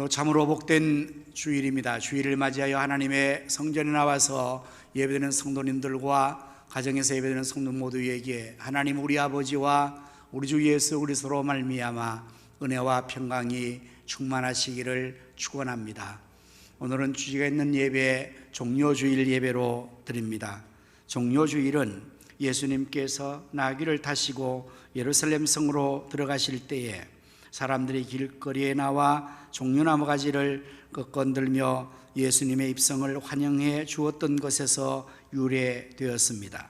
참으로 복된 주일입니다. 주일을 맞이하여 하나님의 성전에 나와서 예배드리는 성도님들과 가정에서 예배드리는 성도 모두에게 하나님 우리 아버지와 우리 주 예수 그리스도로 말미암아 은혜와 평강이 충만하시기를 축원합니다. 오늘은 주기가 있는 예배 종료주일 예배로 드립니다. 종료주일은 예수님께서 나귀를 타시고 예루살렘 성으로 들어가실 때에 사람들이 길거리에 나와 종려나무 가지를 건들며 예수님의 입성을 환영해 주었던 것에서 유래되었습니다.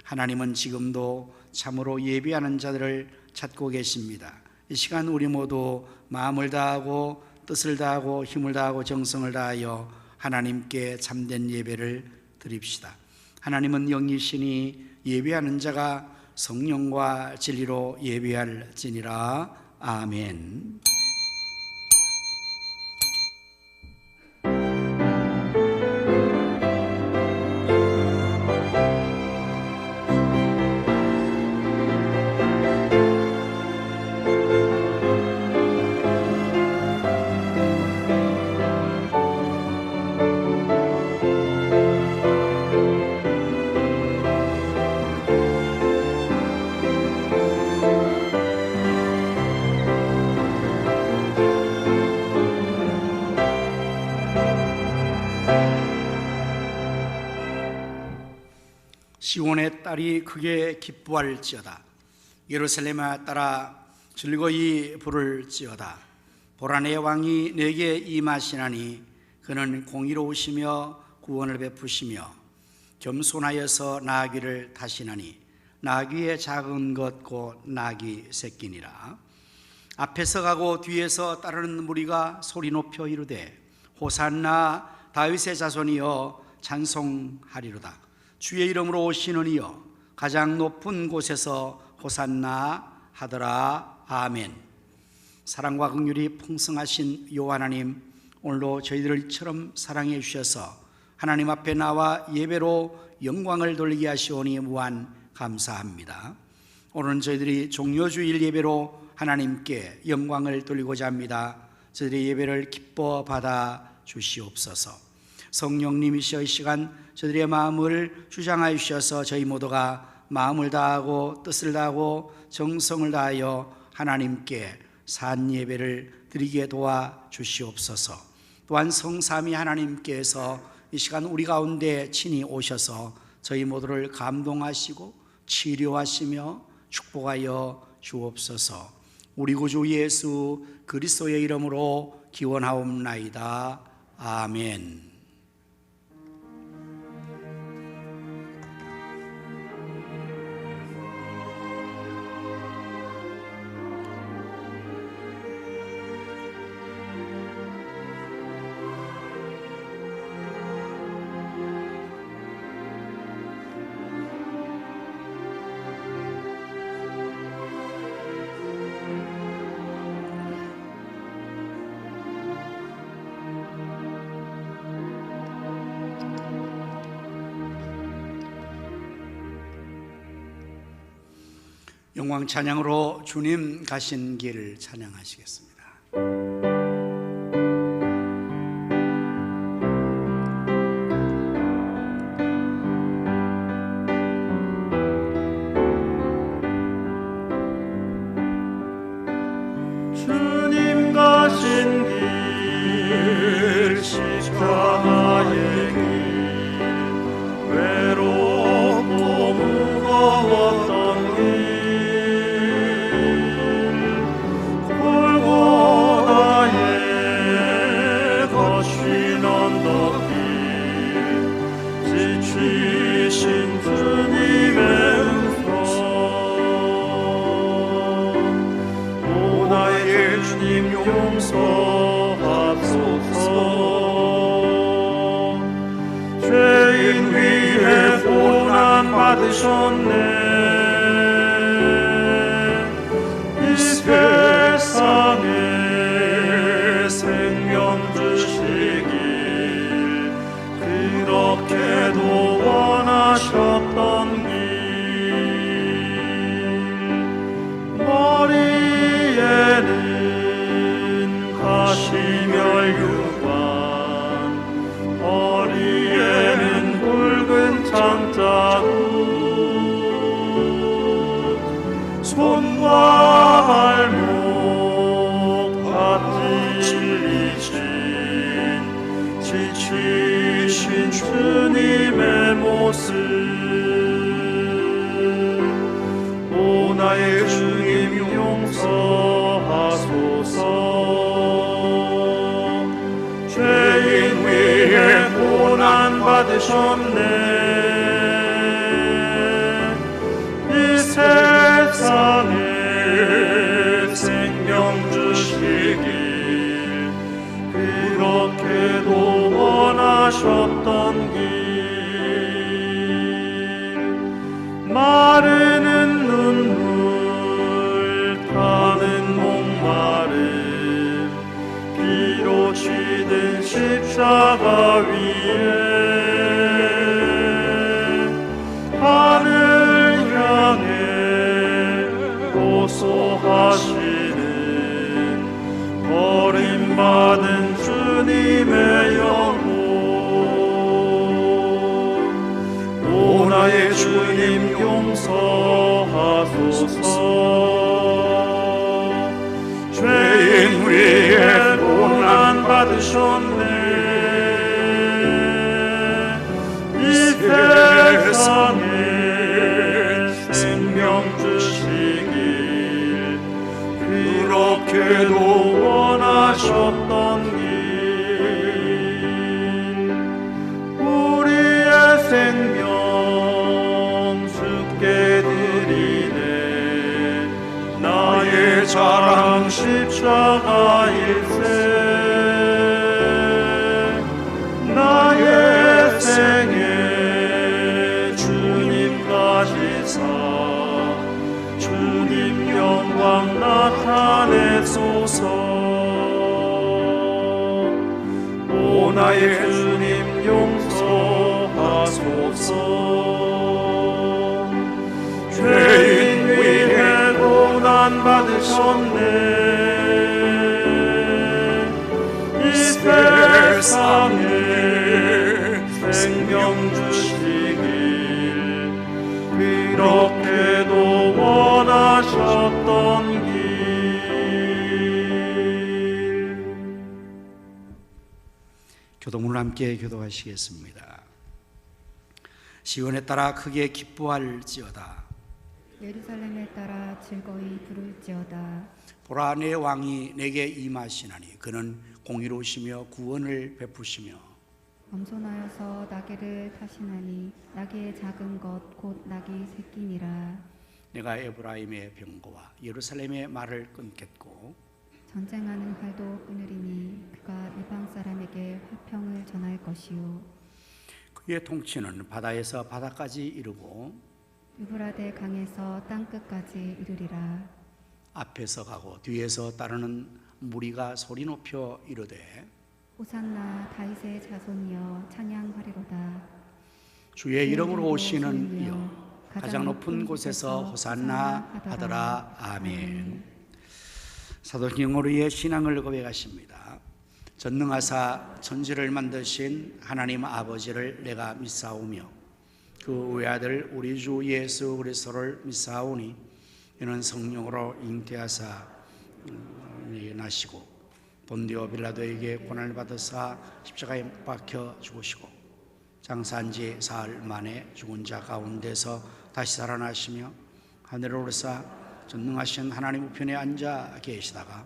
하나님은 지금도 참으로 예배하는 자들을 찾고 계십니다. 이 시간 우리 모두 마음을 다하고 뜻을 다하고 힘을 다하고 정성을 다하여 하나님께 참된 예배를 드립시다. 하나님은 영이시니 예배하는 자가 성령과 진리로 예배할지니라. 아멘. 시온의 딸이 크게 기뻐할지어다. 예루살렘아 따라 즐거이 부를지어다. 보라 내 왕이 내게 임하시나니 그는 공의로우시며 구원을 베푸시며 겸손하여서 나귀를 타시나니 나귀의 작은 것 곧 나귀 새끼니라. 앞에서 가고 뒤에서 따르는 무리가 소리 높여 이르되 호산나 다윗의 자손이여 찬송하리로다. 주의 이름으로 오시는 이여 가장 높은 곳에서 호산나 하더라. 아멘. 사랑과 긍휼이 풍성하신 여호와 하나님, 오늘도 저희들을 이처럼 사랑해 주셔서 하나님 앞에 나와 예배로 영광을 돌리게 하시오니 무한 감사합니다. 오늘은 저희들이 종료주일 예배로 하나님께 영광을 돌리고자 합니다. 저희들의 예배를 기뻐 받아 주시옵소서. 성령님이시여 이 시간 저희들의 마음을 주장하여 주셔서 저희 모두가 마음을 다하고 뜻을 다하고 정성을 다하여 하나님께 산 예배를 드리게 도와 주시옵소서. 또한 성삼위 하나님께서 이 시간 우리 가운데 친히 오셔서 저희 모두를 감동하시고 치료하시며 축복하여 주옵소서. 우리 구주 예수 그리스도의 이름으로 기원하옵나이다. 아멘. 영광 찬양으로 주님 가신 길을 찬양하시겠습니다. 주님 가신 길 십자가의 길 외롭고 무거웠던 길 용서하소서. 죄인 위해 고난 받으셨네. 이 세상에 생명 주시길 그렇게도 원하셨던 길 머리에는 가시며 유관 허리에는 굵은 창자루 손과 발목 다 찔리신 지치신 주님의 모습 오 나의 주님 용서하소서 죄인 위에 고난 받으셨네 이 세상에 생명 주시길 그렇게도 원하셨던 길 마르는 눈물 타는 목마름 피로 쥐든 십자가 위에 하늘 향해 호소하시는 버림받은 주님의 영혼 오 나의 주님 용서하소서 죄인 위에 고난 받으셨네 이 세상에 생명 주시길 그렇게도 원하셨던 길 우리의 생명 주께 드리네 나의 자랑 십자가일세 나의 생애 주님까지 사 주님 영광 나타내소서 오 나의 주님 용서하소서 죄인 위에 고난 받으셨네 이 세상에 생명 주시길 그렇게도 원하셨던 길 교도문을 함께 교도하시겠습니다. 시온에 따라 크게 기뻐할지어다 예루살렘에 따라 즐거이 부를지어다. 보라 내 왕이 내게 임하시나니 그는 공의로우시며 구원을 베푸시며 엄손하여서 나귀를 타시나니 나귀의 작은 것 곧 나귀 새끼니라. 내가 에브라임의 병거와 예루살렘의 말을 끊겠고 전쟁하는 활도 끊으리니 그가 이방 사람에게 화평을 전할 것이요 그의 통치는 바다에서 바다까지 이르고 유브라데 강에서 땅 끝까지 이르리라. 앞에서 가고 뒤에서 따르는 무리가 소리 높여 이르되 호산나 다윗의 자손이여 찬양하리로다. 주의 이름으로 오시는 이여 가장 높은 곳에서 호산나 하더라. 아멘. 사도행전 우리의 신앙을 고백하십니다. 전능하사 천지를 만드신 하나님 아버지를 내가 믿사오며 그 외아들 우리 주 예수 그리스도를 믿사오니 이는 성령으로 잉태하사 나시고 본디오 빌라도에게 고난을 받으사 십자가에 못 박혀 죽으시고 장사한 지 사흘 만에 죽은 자 가운데서 다시 살아나시며 하늘로 오르사 전능하신 하나님 우편에 앉아 계시다가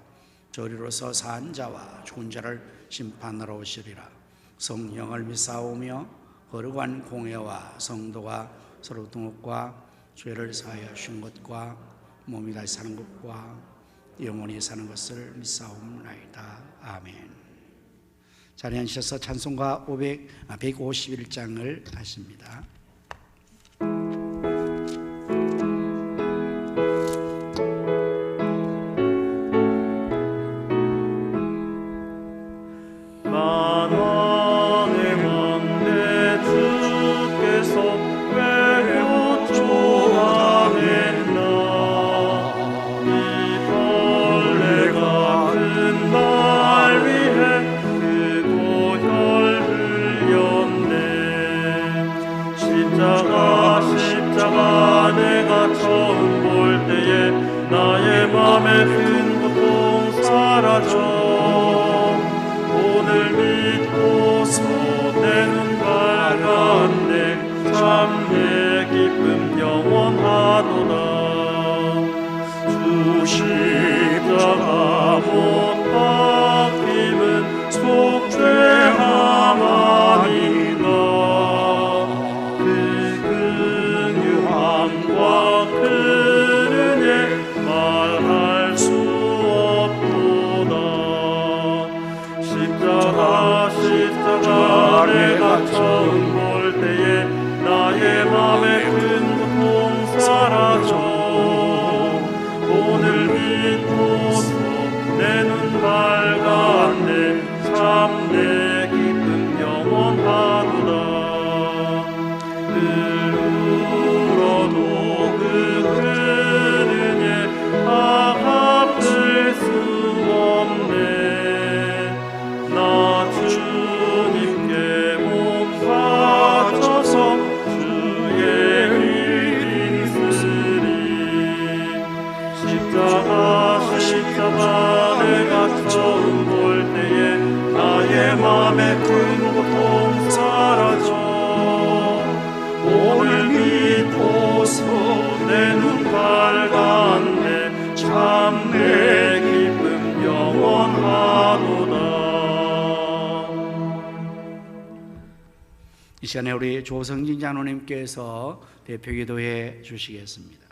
저리로서 산 자와 죽은 자를 심판하러 오시리라. 성령을 믿사오며 거룩한 공회와 성도가 서로 등록과 죄를 사하여 주신 것과 몸이 다시 사는 것과 영원히 사는 것을 믿사옵나이다. 아멘. 자리에 앉으셔서 찬송가 151장을 하십니다. 맘의 큰 고통 사라져 오늘 믿고서 내 눈 밝았네 참 내 기쁨 영원하도다 주 십자가 못 박힘은 속죄함 아닌가 그 긍휼함과 그 은혜 말할 수 없도다 십자가 내가 처음 볼 때에 나의 맘에 큰 고통 사라져 오늘 믿고서 내 눈 밝았네 참 내 기쁨 영원하도다 늘 울어도 그 큰 은혜 아갚을 수 없네 나 주님께 몸 바쳐서 주의 일 있으리 십자가 내가 처음 볼 때에 나의 맘에 큰 고통 사라져 오늘 믿고서 내 눈 밝았네 참 내 기쁨 영원하도다 이 시간에 우리 조성진 장로님께서 대표기도해 주시겠습니다.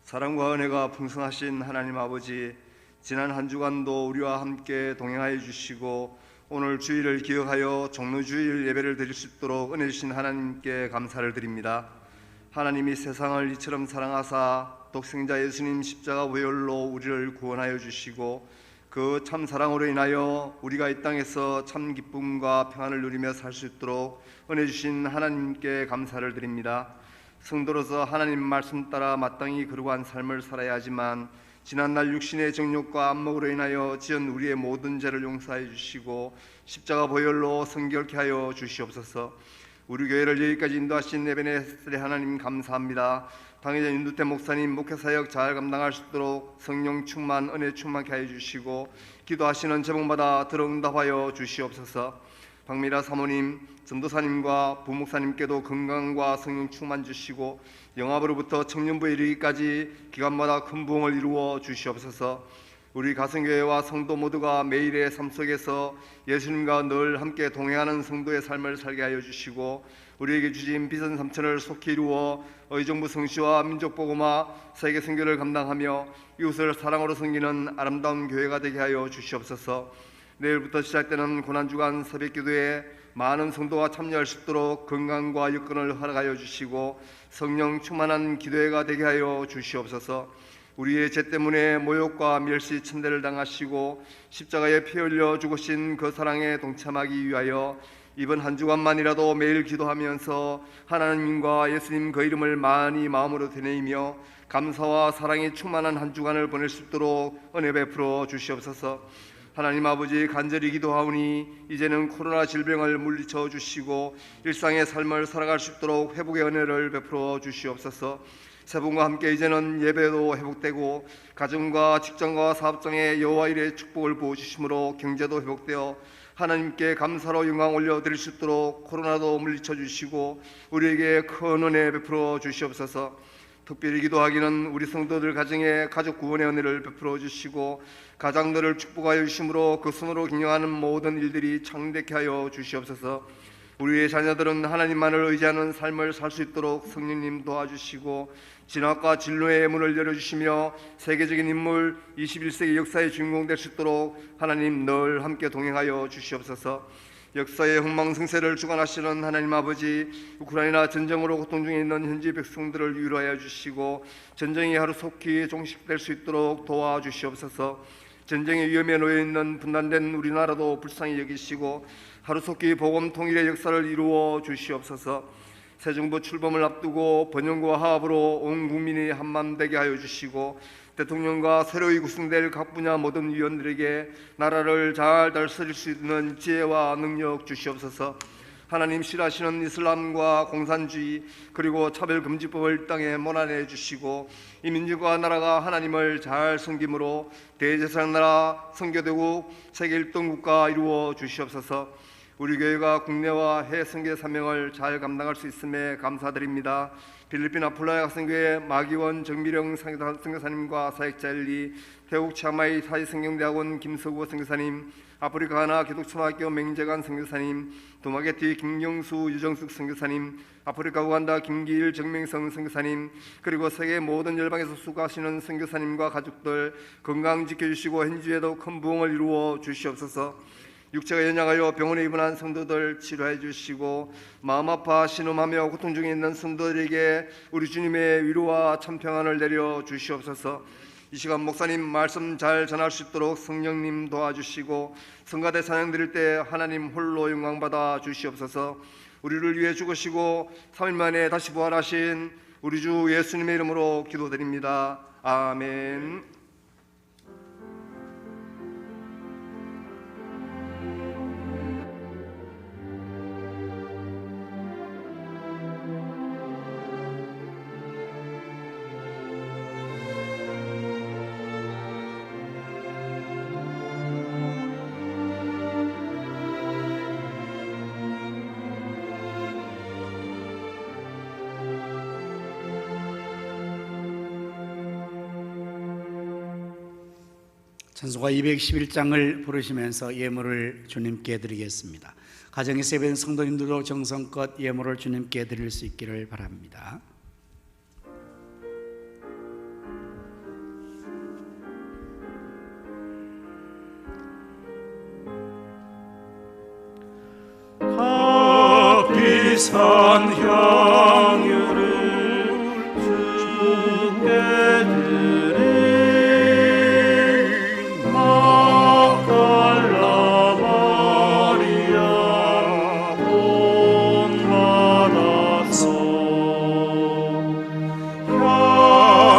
사랑과 은혜가 풍성하신 하나님 아버지, 지난 한 주간도 우리와 함께 동행하여 주시고 오늘 주일을 기억하여 종로주일 예배를 드릴 수 있도록 은혜 주신 하나님께 감사를 드립니다. 하나님이 세상을 이처럼 사랑하사 독생자 예수님 십자가 보혈로 우리를 구원하여 주시고 그 참 사랑으로 인하여 우리가 이 땅에서 참 기쁨과 평안을 누리며 살 수 있도록 은혜 주신 하나님께 감사를 드립니다. 성도로서 하나님 말씀 따라 마땅히 거룩한 삶을 살아야 하지만 지난날 육신의 정욕과 안목으로 인하여 지은 우리의 모든 죄를 용서해 주시고 십자가 보혈로 성결케 하여 주시옵소서. 우리 교회를 여기까지 인도하신 에베네셀의 하나님 감사합니다. 당회장 윤두태 목사님 목회사역 잘 감당할 수 있도록 성령 충만 은혜 충만케 하여 주시고 기도하시는 제목마다 들어응답하여 주시옵소서. 박미라 사모님, 전도사님과 부목사님께도 건강과 성령 충만 주시고 영압으로부터 청년부에 이르기까지 기간마다 큰 부흥을 이루어 주시옵소서. 우리 가성교회와 성도 모두가 매일의 삶 속에서 예수님과 늘 함께 동행하는 성도의 삶을 살게 하여 주시고 우리에게 주신 비전 3천을 속히 이루어 의정부 성시와 민족복음화 세계 선교를 감당하며 이웃을 사랑으로 섬기는 아름다운 교회가 되게 하여 주시옵소서. 내일부터 시작되는 고난주간 새벽기도에 많은 성도가 참여할 수 있도록 건강과 여건을 허락하여 주시고 성령 충만한 기도회가 되게 하여 주시옵소서. 우리의 죄 때문에 모욕과 멸시 천대를 당하시고 십자가에 피 흘려 죽으신 그 사랑에 동참하기 위하여 이번 한 주간만이라도 매일 기도하면서 하나님과 예수님 그 이름을 많이 마음으로 되뇌이며 감사와 사랑이 충만한 한 주간을 보낼 수 있도록 은혜 베풀어 주시옵소서. 하나님 아버지, 간절히 기도하오니 이제는 코로나 질병을 물리쳐 주시고 일상의 삶을 살아갈 수 있도록 회복의 은혜를 베풀어 주시옵소서. 세 분과 함께 이제는 예배도 회복되고 가정과 직장과 사업장에 여호와 일의 축복을 부어주심으로 경제도 회복되어 하나님께 감사로 영광 올려드릴 수 있도록 코로나도 물리쳐 주시고 우리에게 큰 은혜 베풀어 주시옵소서. 특별히 기도하기는 우리 성도들 가정에 가족 구원의 은혜를 베풀어 주시고 가장들을 축복하여 주심으로 그 손으로 경영하는 모든 일들이 창대케 하여 주시옵소서. 우리의 자녀들은 하나님만을 의지하는 삶을 살 수 있도록 성령님 도와주시고 진화과 진로의 문을 열어주시며 세계적인 인물 21세기 역사의 주인공 될 수 있도록 하나님 늘 함께 동행하여 주시옵소서. 역사의 흥망성쇠를 주관하시는 하나님 아버지, 우크라이나 전쟁으로 고통 중에 있는 현지 백성들을 위로하여 주시고 전쟁이 하루속히 종식될 수 있도록 도와주시옵소서. 전쟁의 위험에 놓여 있는 분단된 우리나라도 불쌍히 여기시고 하루속히 복음 통일의 역사를 이루어 주시옵소서. 새 정부 출범을 앞두고 번영과 화합으로 온 국민이 한마음 되게 하여 주시고 대통령과 새로이 구성될 각 분야 모든 위원들에게 나라를 잘 다스릴 수 있는 지혜와 능력 주시옵소서. 하나님 싫어하시는 이슬람과 공산주의 그리고 차별금지법을 땅에 몰아내 주시고 이 민족과 나라가 하나님을 잘 섬김으로 대제사장 나라 선교대국 세계 1등 국가 이루어 주시옵소서. 우리 교회가 국내와 해외 선교 사명을 잘 감당할 수 있음에 감사드립니다. 필리핀 아플라야 학생교회 마기원 정미령 선교사님과 사역자 엘리, 태국 치앙마이 사이성경대학원 김서구 선교사님, 아프리카 하나 기독초등학교 맹재관 선교사님, 도마게티 김경수 유정숙 선교사님, 아프리카 우간다 김기일 정명성 선교사님, 그리고 세계 모든 열방에서 수고하시는 선교사님과 가족들 건강 지켜주시고 현지에도 큰 부흥을 이루어 주시옵소서. 육체가 연약하여 병원에 입원한 성도들 치료해 주시고 마음 아파 신음하며 고통 중에 있는 성도들에게 우리 주님의 위로와 참평안을 내려 주시옵소서. 이 시간 목사님 말씀 잘 전할 수 있도록 성령님 도와주시고 성가대 찬양 드릴 때 하나님 홀로 영광 받아 주시옵소서. 우리를 위해 죽으시고 3일 만에 다시 부활하신 우리 주 예수님의 이름으로 기도드립니다. 아멘. 찬송가 211장을 부르시면서 예물을 주님께 드리겠습니다. 가정에서 예배된 성도님들도 정성껏 예물을 주님께 드릴 수 있기를 바랍니다. 비싼 향유를 주께 드린 막달라 마리아 돈 받아서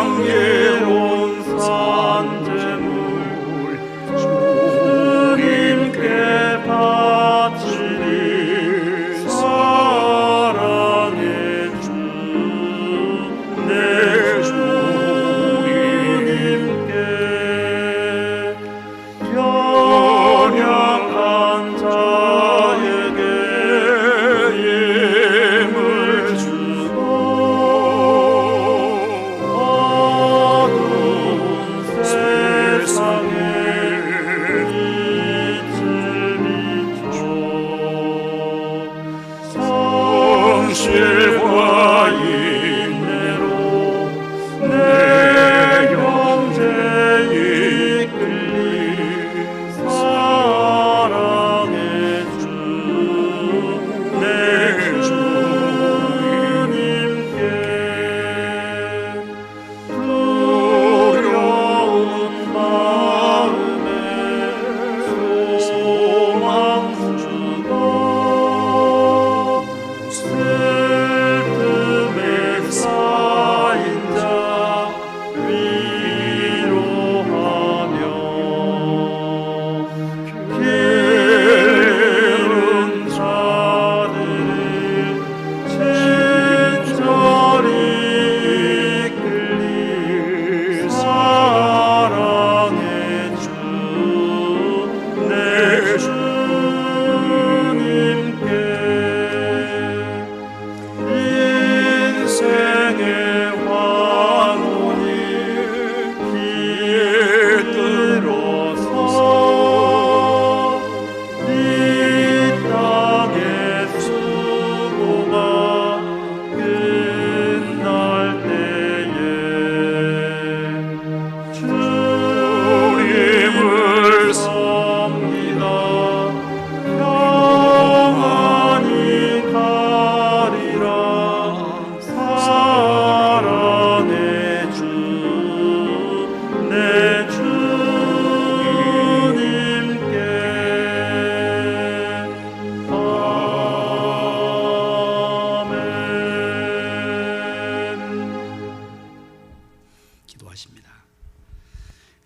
향기로운 산재물 주님께 바치리 사랑의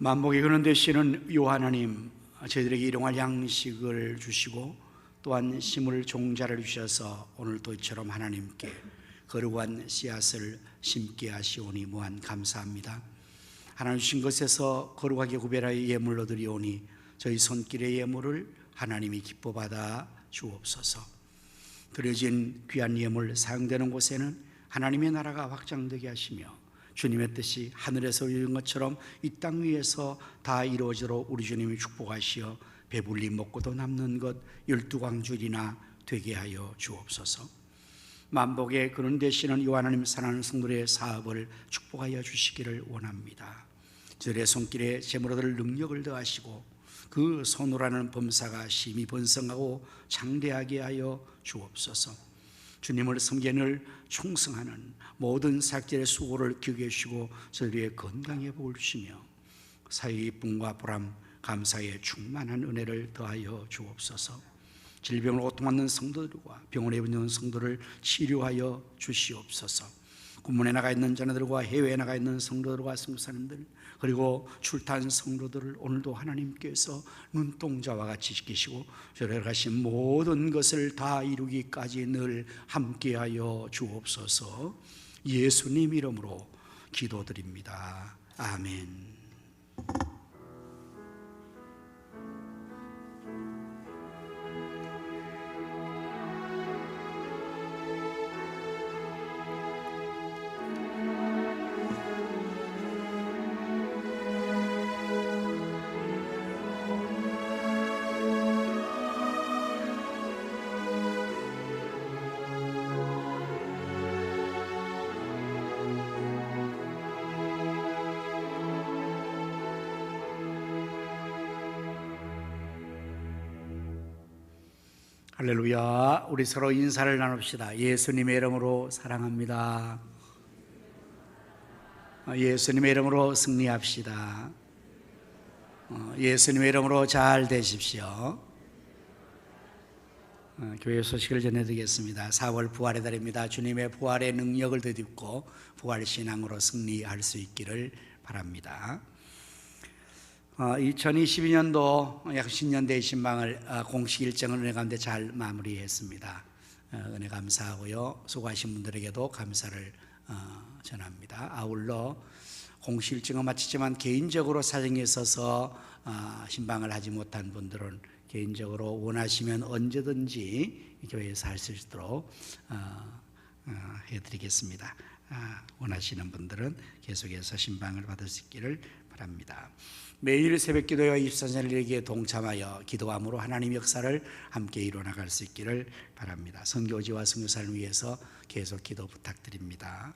만복의 근원 되시는 요 하나님, 저희들에게 일용할 양식을 주시고 또한 심을 종자를 주셔서 오늘도 이처럼 하나님께 거룩한 씨앗을 심게 하시오니 무한 감사합니다. 하나님 주신 것에서 거룩하게 구별하여 예물로 드리오니 저희 손길의 예물을 하나님이 기뻐 받아 주옵소서. 드려진 귀한 예물 사용되는 곳에는 하나님의 나라가 확장되게 하시며 주님의 뜻이 하늘에서 이루어진 것처럼 이 땅 위에서 다 이루어지도록 우리 주님이 축복하시어 배불리 먹고도 남는 것 12광줄이나 되게 하여 주옵소서. 만복의 근원 되시는 이 하나님 사랑하는 성도의 사업을 축복하여 주시기를 원합니다. 저들의 손길에 재물을 얻을 능력을 더하시고 그 손으로하는 범사가 심히 번성하고 장대하게 하여 주옵소서. 주님을 섬기는 충성하는 모든 사역자의 수고를 기억해 주시고 저희의 건강에 복을 주시며 사회의 기쁨과 보람, 감사의 충만한 은혜를 더하여 주옵소서. 질병으로 고통받는 성도들과 병원에 입은 성도를 치료하여 주시옵소서. 군문에 나가 있는 자녀들과 해외에 나가 있는 성도들과 선교사님들 그리고 출타한 성도들을 오늘도 하나님께서 눈동자와 같이 지키시고 저를 가신 모든 것을 다 이루기까지 늘 함께하여 주옵소서. 예수님 이름으로 기도드립니다. 아멘. 할렐루야. 우리 서로 인사를 나눕시다. 예수님의 이름으로 사랑합니다. 예수님의 이름으로 승리합시다. 예수님의 이름으로 잘 되십시오. 교회 소식을 전해드리겠습니다. 4월 부활의 달입니다. 주님의 부활의 능력을 덧입고 부활신앙으로 승리할 수 있기를 바랍니다. 2022년도 약 10년 대 신방을 공식 일정을 은혜 가운데 잘 마무리했습니다. 은혜 감사하고요. 수고하신 분들에게도 감사를 전합니다. 아울러 공식 일정을 마치지만 개인적으로 사정에 있어서 신방을 하지 못한 분들은 개인적으로 원하시면 언제든지 교회에서 할 수 있도록 해드리겠습니다. 원하시는 분들은 계속해서 신방을 받을 수 있기를 바랍니다. 매일 새벽 기도와 24시간에게 동참하여 기도함으로 하나님 역사를 함께 이뤄나갈 수 있기를 바랍니다. 선교지와 선교사를 위해서 계속 기도 부탁드립니다.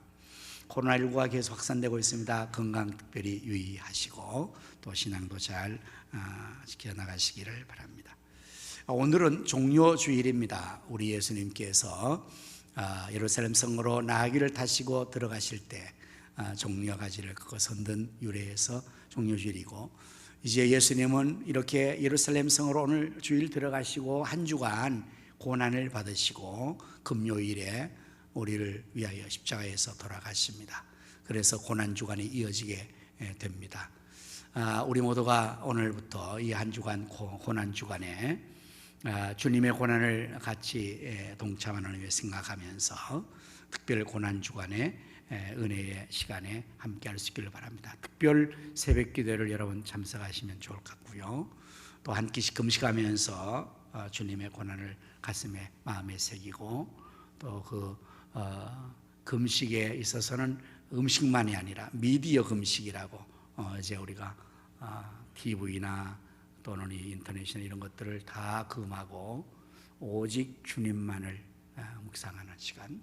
코로나19가 계속 확산되고 있습니다. 건강 특별히 유의하시고 또 신앙도 잘 지켜나가시기를 바랍니다. 오늘은 종료주일입니다. 우리 예수님께서 예루살렘 성으로 나귀를 타시고 들어가실 때 종려 가지를 긋고 선든 유래에서 종료주일이고, 이제 예수님은 이렇게 예루살렘 성으로 오늘 주일 들어가시고 한 주간 고난을 받으시고 금요일에 우리를 위하여 십자가에서 돌아가십니다. 그래서 고난주간이 이어지게 됩니다. 우리 모두가 오늘부터 이 한 주간 고난주간에 주님의 고난을 같이 동참하는 일 생각하면서 특별 고난주간에 은혜의 시간에 함께 할 수 있기를 바랍니다. 특별 새벽 기도를 여러분 참석하시면 좋을 것 같고요. 또 한 끼씩 금식하면서 주님의 고난을 가슴에 마음에 새기고 또 그 금식에 있어서는 음식만이 아니라 미디어 금식이라고 이제 우리가 TV나 또는 인터넷이나 이런 것들을 다 금하고 오직 주님만을 묵상하는 시간,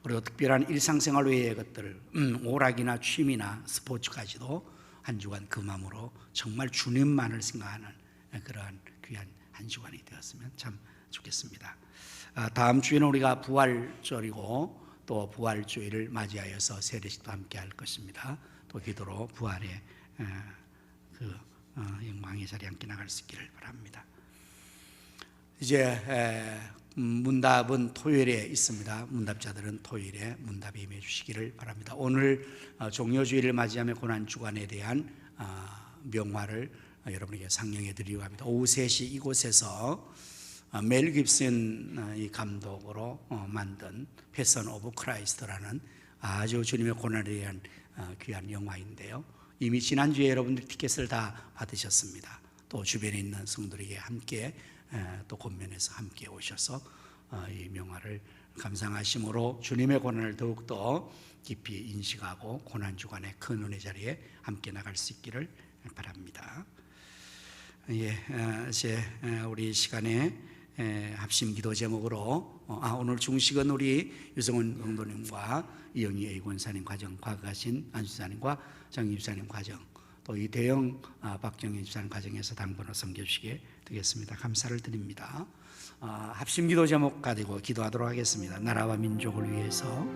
그리고 특별한 일상생활 외의 것들, 오락이나 취미나 스포츠까지도 한 주간 금함으로 정말 주님만을 생각하는 그러한 귀한 한 주간이 되었으면 참 좋겠습니다. 다음 주에는 우리가 부활절이고 또 부활주일을 맞이하여서 세례식도 함께 할 것입니다. 또 기도로 부활의 그 영광의 자리에 함께 나갈 수 있기를 바랍니다. 이제 문답은 토요일에 있습니다. 문답자들은 토요일에 문답에 임해 주시기를 바랍니다. 오늘 종료주일을 맞이하며 고난주간에 대한 명화를 여러분에게 상영해 드리려고 합니다. 오후 3시 이곳에서 멜 깁슨 이 감독으로 만든 패션 오브 크라이스트라는 아주 주님의 고난에 대한 귀한 영화인데요. 이미 지난주에 여러분들 티켓을 다 받으셨습니다. 또 주변에 있는 성도들에게 함께 또 권면해서 함께 오셔서 이 명화를 감상하심으로 주님의 고난을 더욱더 깊이 인식하고 고난주간의 큰 은혜 자리에 함께 나갈 수 있기를 바랍니다. 이제 우리 시간에 합심 기도 제목으로 오늘 중식은 우리 유성훈 성도님과 이영희 A 권사님 과정, 과거하신 안수 집사님과 정희 집사님 과정, 또 이 대형 박정희 집사님 과정에서 당번호 섬겨주시게 되겠습니다. 감사를 드립니다. 합심 기도 제목 가지고 기도하도록 하겠습니다. 나라와 민족을 위해서,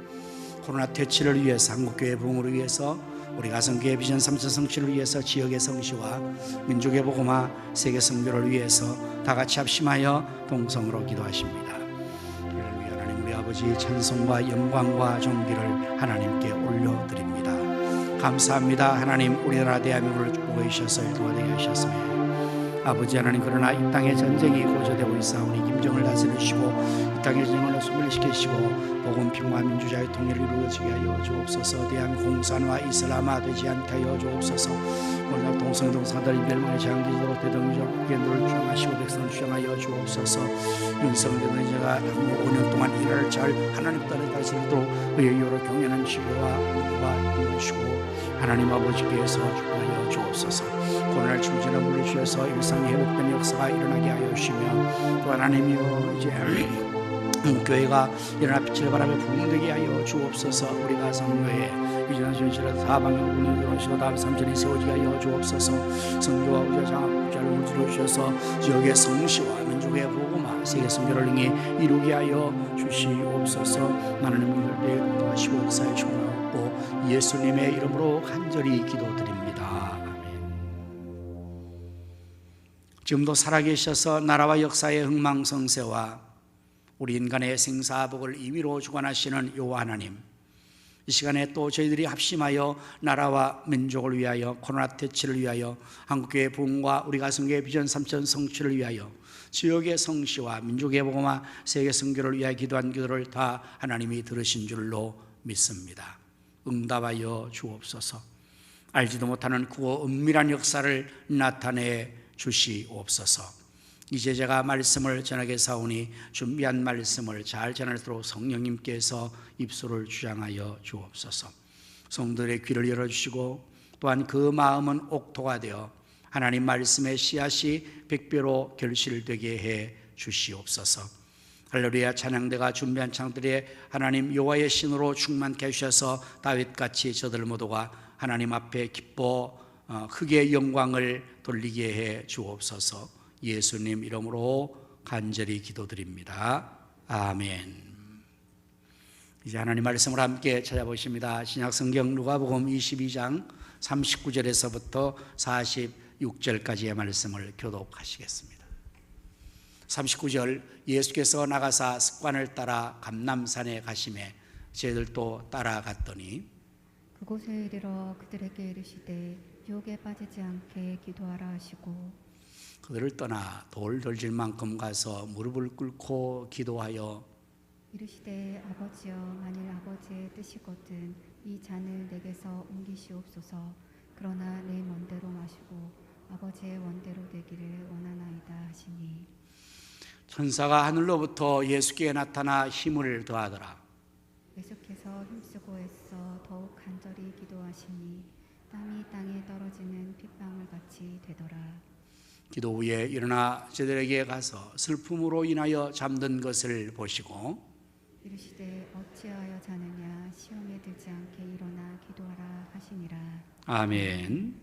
코로나 퇴치를 위해서, 한국교회 부흥을 위해서, 우리 가성교회 비전 3차 성취를 위해서, 지역의 성시와 민족의 복음화, 세계 선교를 위해서 다 같이 합심하여 동성으로 기도하십니다. 이를 위해 하나님 우리 아버지 찬송과 영광과 존귀를 하나님께 올려드립니다. 감사합니다. 하나님 우리나라 대한민국을 축복해 주셔서 일도하게 하셨으며 아버지 하나님, 그러나 이 땅에 전쟁이 고조되고 있사오니 김정을 다스리시고 이 땅의 전쟁을 소멸시키시고 복음 평화 민주주의 통일을 이루어지게 하여 주옵소서. 대한민국 공산화 이슬람화 되지 않게 하여 주옵소서. 오늘 동성사들이 멸망의 장기도록 대동적 국민들을 주장하시고 백성을 주장하여 주옵소서. 윤석열 대통령제가 5년 동안 일을 잘 하나님 따라 다스리도록 그의 여러 경연한 지혜와 은혜와 이루시고 하나님 아버지께서 축복하여 주옵소서. 고난을 충전해 물리주셔서 일상이 회복된 역사가 일어나게 하여 주시며, 또 하나님이여 이제 교회가 일어나 빛을 바라며 부흥되게 하여 주옵소서. 우리가 성교회 위전한 현실에서 사방으로 문을 들어오시고 다음 삼천이 세워지게 하여 주옵소서. 성교와 우리가 장학자를 물들어 주셔서 지역의 성시와 민족의 복음화, 세계 선교를 능히 이루게 하여 주시옵소서. 하나님 우리를 공동하시고 역사해 주옵고 예수님의 이름으로 간절히 기도드립니다. 지금도 살아계셔서 나라와 역사의 흥망성쇠와 우리 인간의 생사복을 임의로 주관하시는 여호와 하나님, 이 시간에 또 저희들이 합심하여 나라와 민족을 위하여, 코로나 퇴치를 위하여, 한국교회 부흥과 우리 가성교회 비전 3천 성취를 위하여, 지역의 성시와 민족의 복음화, 세계 선교를 위하여 기도한 기도를 다 하나님이 들으신 줄로 믿습니다. 응답하여 주옵소서. 알지도 못하는 그 은밀한 역사를 나타내 주시옵소서. 이제 제가 말씀을 전하게 사오니 준비한 말씀을 잘 전할수록 성령님께서 입술을 주장하여 주옵소서. 성도들의 귀를 열어주시고 또한 그 마음은 옥토가 되어 하나님 말씀의 씨앗이 백배로 결실되게 해 주시옵소서. 할렐루야. 찬양대가 준비한 창들에 하나님 여호와의 신으로 충만케 하셔서 다윗같이 저들 모두가 하나님 앞에 기뻐 크게 영광을 돌리게 해 주옵소서. 예수님 이름으로 간절히 기도드립니다. 아멘. 이제 하나님 말씀을 함께 찾아보십니다. 신약성경 누가복음 22장 39절에서부터 46절까지의 말씀을 교독하시겠습니다. 39절, 예수께서 나가사 습관을 따라 감람산에 가시매 저희들도 따라갔더니 그곳에 이르러 그들에게 이르시되 유혹에 빠지지 않게 기도하라 하시고 그들을 떠나 돌 던질 만큼 가서 무릎을 꿇고 기도하여 이르시되 아버지여, 만일 아버지의 뜻이거든 이 잔을 내게서 옮기시옵소서. 그러나 내 원대로 마시고 아버지의 원대로 되기를 원하나이다 하시니, 천사가 하늘로부터 예수께 나타나 힘을 더하더라. 예수께서 힘쓰고 애써 더욱 간절히 기도하시니 땀이 땅에 떨어지는 핏방울 같이 되더라. 기도 후에 일어나 저들에게 가서 슬픔으로 인하여 잠든 것을 보시고 이르시되 어찌하여 자느냐, 시험에 들지 않게 일어나 기도하라 하시니라. 아멘.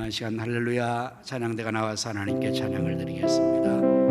시간 할렐루야 찬양대가 나와서 하나님께 찬양을 드리겠습니다.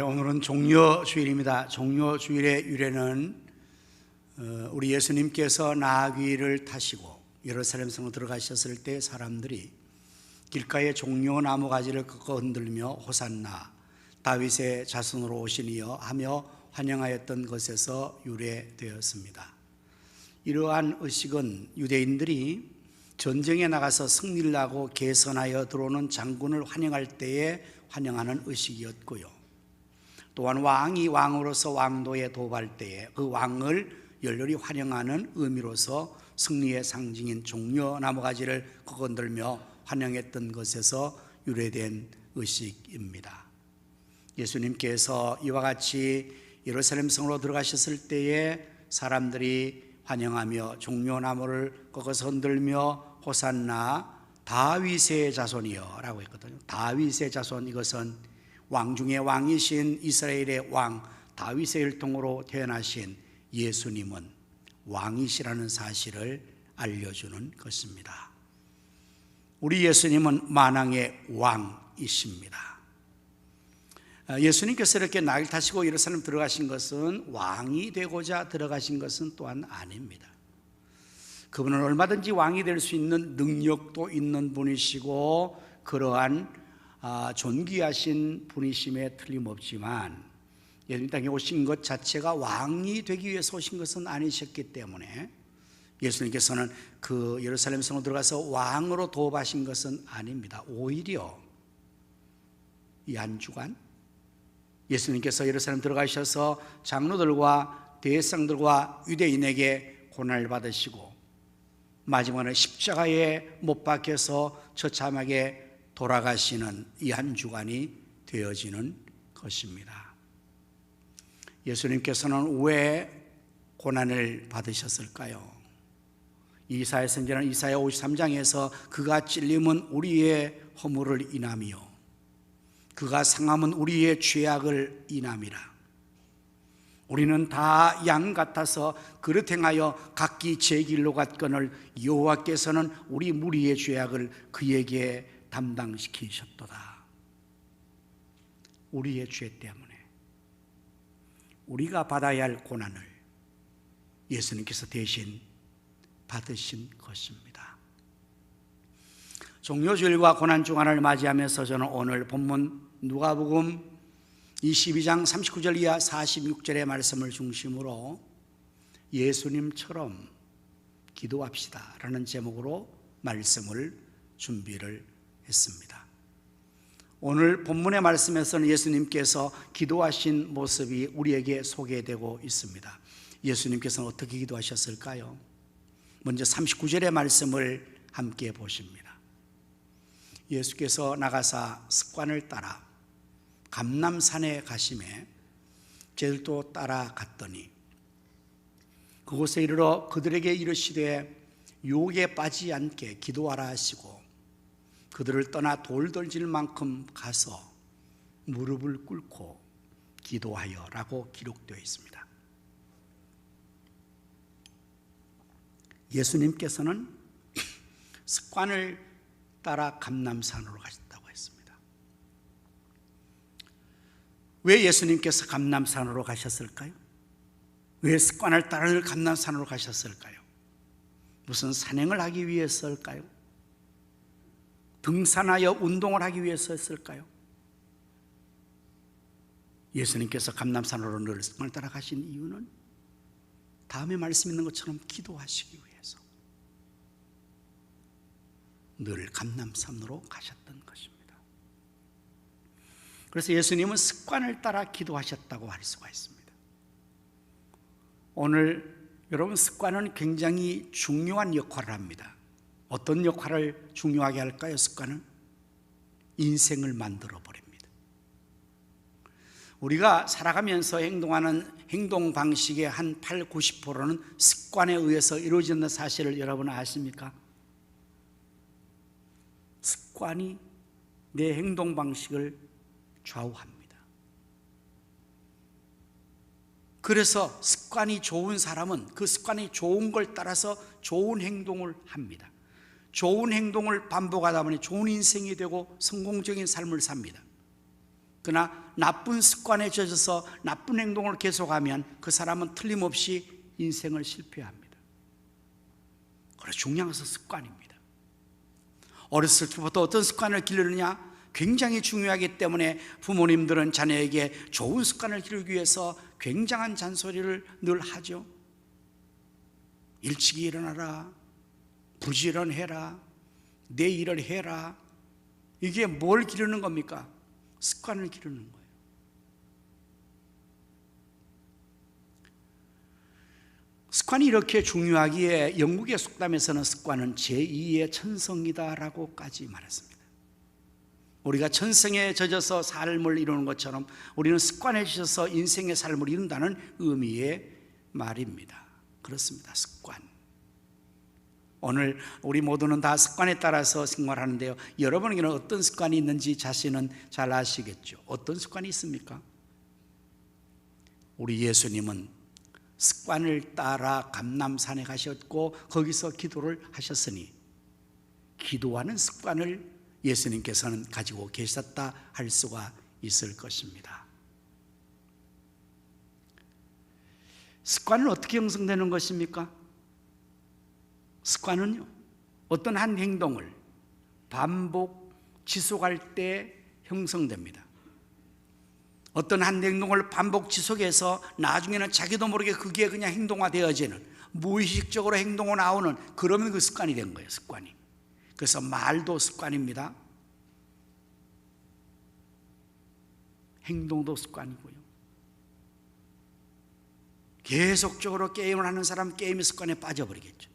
오늘은 종려주일입니다. 종려주일의 유래는 우리 예수님께서 나귀를 타시고 예루살렘 성으로 들어가셨을 때 사람들이 길가에 종려나무 가지를 꺾어 흔들며 호산나 다윗의 자손으로 오시니여 하며 환영하였던 것에서 유래되었습니다. 이러한 의식은 유대인들이 전쟁에 나가서 승리를 하고 개선하여 들어오는 장군을 환영할 때에 환영하는 의식이었고요. 또한 왕이 왕으로서 왕도에 도발 때에 그 왕을 열렬히 환영하는 의미로서 승리의 상징인 종려나무 가지를 흔들며 환영했던 것에서 유래된 의식입니다. 예수님께서 이와 같이 예루살렘 성으로 들어가셨을 때에 사람들이 환영하며 종려나무를 꺾어서 흔들며 호산나 다윗의 자손이여 라고 했거든요. 다윗의 자손, 이것은 왕 중에 왕이신 이스라엘의 왕 다윗의 혈통으로 태어나신 예수님은 왕이시라는 사실을 알려주는 것입니다. 우리 예수님은 만왕의 왕이십니다. 예수님께서 이렇게 나귀를 타시고 예루살렘 들어가신 것은 왕이 되고자 들어가신 것은 또한 아닙니다. 그분은 얼마든지 왕이 될 수 있는 능력도 있는 분이시고 그러한 존귀하신 분이심에 틀림없지만 예수님 땅에 오신 것 자체가 왕이 되기 위해서 오신 것은 아니셨기 때문에 예수님께서는 그 예루살렘 성으로 들어가서 왕으로 도읍하신 것은 아닙니다. 오히려 이 한 주간 예수님께서 예루살렘 들어가셔서 장로들과 대제사장들과 유대인에게 고난을 받으시고 마지막에 십자가에 못 박혀서 처참하게 돌아가시는 이 한 주간이 되어지는 것입니다. 예수님께서는 왜 고난을 받으셨을까요? 이사야 선지자는 이사야 53장에서 그가 찔림은 우리의 허물을 인함이요 그가 상함은 우리의 죄악을 인함이라. 우리는 다 양 같아서 그릇 행하여 각기 제 길로 갔거늘 여호와께서는 우리 무리의 죄악을 그에게 담당시키셨도다. 우리의 죄 때문에 우리가 받아야 할 고난을 예수님께서 대신 받으신 것입니다. 종려주일과 고난주간을 맞이하면서 저는 오늘 본문 누가복음 22장 39절 이하 46절의 말씀을 중심으로 예수님처럼 기도합시다 라는 제목으로 말씀을 준비를 했습니다. 오늘 본문의 말씀에서는 예수님께서 기도하신 모습이 우리에게 소개되고 있습니다. 예수님께서는 어떻게 기도하셨을까요? 먼저 39절의 말씀을 함께 보십니다. 예수께서 나가사 습관을 따라 감람산에 가심에 제들도 따라갔더니 그곳에 이르러 그들에게 이르시되 유혹에 빠지지 않게 기도하라 하시고 그들을 떠나 돌 던질 만큼 가서 무릎을 꿇고 기도하여 라고 기록되어 있습니다. 예수님께서는 습관을 따라 감람산으로 가셨다고 했습니다. 왜 예수님께서 감람산으로 가셨을까요? 왜 습관을 따라 감람산으로 가셨을까요? 무슨 산행을 하기 위해서일까요? 등산하여 운동을 하기 위해서였을까요? 예수님께서 감람산으로 늘 습관을 따라 가신 이유는 다음에 말씀 있는 것처럼 기도하시기 위해서 늘 감람산으로 가셨던 것입니다. 그래서 예수님은 습관을 따라 기도하셨다고 할 수가 있습니다. 오늘 여러분, 습관은 굉장히 중요한 역할을 합니다. 어떤 역할을 중요하게 할까요? 습관은 인생을 만들어 버립니다. 우리가 살아가면서 행동하는 행동 방식의 한 8, 90%는 습관에 의해서 이루어진다는 사실을 여러분 아십니까? 습관이 내 행동 방식을 좌우합니다. 그래서 습관이 좋은 사람은 그 습관이 좋은 걸 따라서 좋은 행동을 합니다. 좋은 행동을 반복하다 보니 좋은 인생이 되고 성공적인 삶을 삽니다. 그러나 나쁜 습관에 젖어서 나쁜 행동을 계속하면 그 사람은 틀림없이 인생을 실패합니다. 그래서 중요한 것은 습관입니다. 어렸을 때부터 어떤 습관을 기르느냐 굉장히 중요하기 때문에 부모님들은 자녀에게 좋은 습관을 기르기 위해서 굉장한 잔소리를 늘 하죠. 일찍 일어나라, 부지런해라, 내 일을 해라. 이게 뭘 기르는 겁니까? 습관을 기르는 거예요. 습관이 이렇게 중요하기에 영국의 속담에서는 습관은 제2의 천성이다라고까지 말했습니다. 우리가 천성에 젖어서 삶을 이루는 것처럼 우리는 습관에 젖어서 인생의 삶을 이룬다는 의미의 말입니다. 그렇습니다. 습관. 오늘 우리 모두는 다 습관에 따라서 생활하는데요, 여러분에게는 어떤 습관이 있는지 자신은 잘 아시겠죠? 어떤 습관이 있습니까? 우리 예수님은 습관을 따라 감람산에 가셨고 거기서 기도를 하셨으니 기도하는 습관을 예수님께서는 가지고 계셨다 할 수가 있을 것입니다. 습관은 어떻게 형성되는 것입니까? 습관은요, 어떤 한 행동을 반복 지속할 때 형성됩니다. 어떤 한 행동을 반복 지속해서 나중에는 자기도 모르게 그게 그냥 행동화되어지는, 무의식적으로 행동으로 나오는, 그러면 그 습관이 된 거예요. 습관이. 그래서 말도 습관입니다. 행동도 습관이고요. 계속적으로 게임을 하는 사람 게임의 습관에 빠져버리겠죠.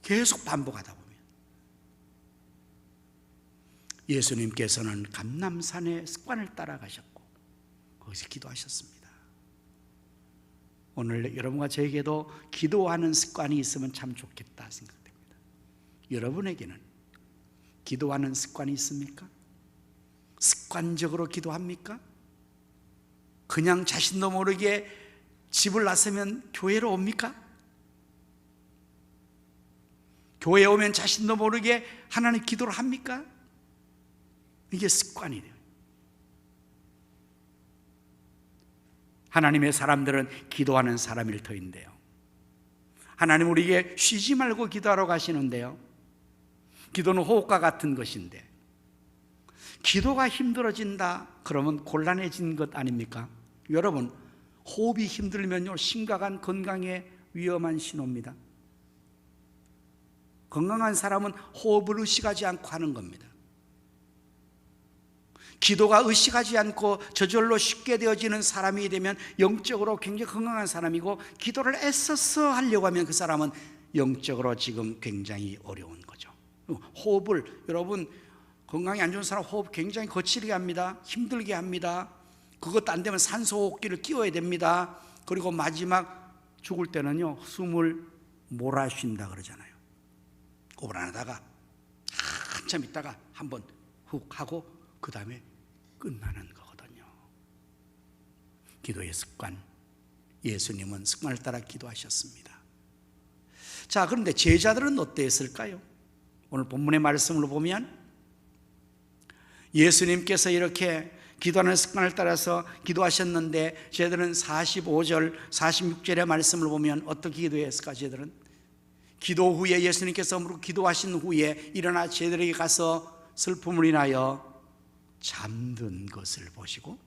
계속 반복하다 보면. 예수님께서는 감람산의 습관을 따라가셨고 거기서 기도하셨습니다. 오늘 여러분과 저에게도 기도하는 습관이 있으면 참 좋겠다 생각됩니다. 여러분에게는 기도하는 습관이 있습니까? 습관적으로 기도합니까? 그냥 자신도 모르게 집을 나서면 교회로 옵니까? 교회에 오면 자신도 모르게 하나님 기도를 합니까? 이게 습관이 돼요. 하나님의 사람들은 기도하는 사람일 터인데요, 하나님 우리에게 쉬지 말고 기도하라고 하시는데요, 기도는 호흡과 같은 것인데 기도가 힘들어진다 그러면 곤란해진 것 아닙니까? 여러분, 호흡이 힘들면요 심각한 건강에 위험한 신호입니다. 건강한 사람은 호흡을 의식하지 않고 하는 겁니다. 기도가 의식하지 않고 저절로 쉽게 되어지는 사람이 되면 영적으로 굉장히 건강한 사람이고, 기도를 애써서 하려고 하면 그 사람은 영적으로 지금 굉장히 어려운 거죠. 호흡을, 여러분 건강이 안 좋은 사람 호흡 굉장히 거칠게 합니다. 힘들게 합니다. 그것도 안 되면 산소호흡기를 끼워야 됩니다. 그리고 마지막 죽을 때는요 숨을 몰아 쉰다 그러잖아요. 호흡을 안 하다가 한참 있다가 한번 훅 하고 그 다음에 끝나는 거거든요. 기도의 습관, 예수님은 습관을 따라 기도하셨습니다. 자, 그런데 제자들은 어땠을까요? 오늘 본문의 말씀으로 보면 예수님께서 이렇게 기도하는 습관을 따라서 기도하셨는데, 제자들은 45절 46절의 말씀을 보면 어떻게 기도했을까? 제자들은 기도 후에, 예수님께서 기도하신 후에 일어나 제자들에게 가서 슬픔을 인하여 잠든 것을 보시고,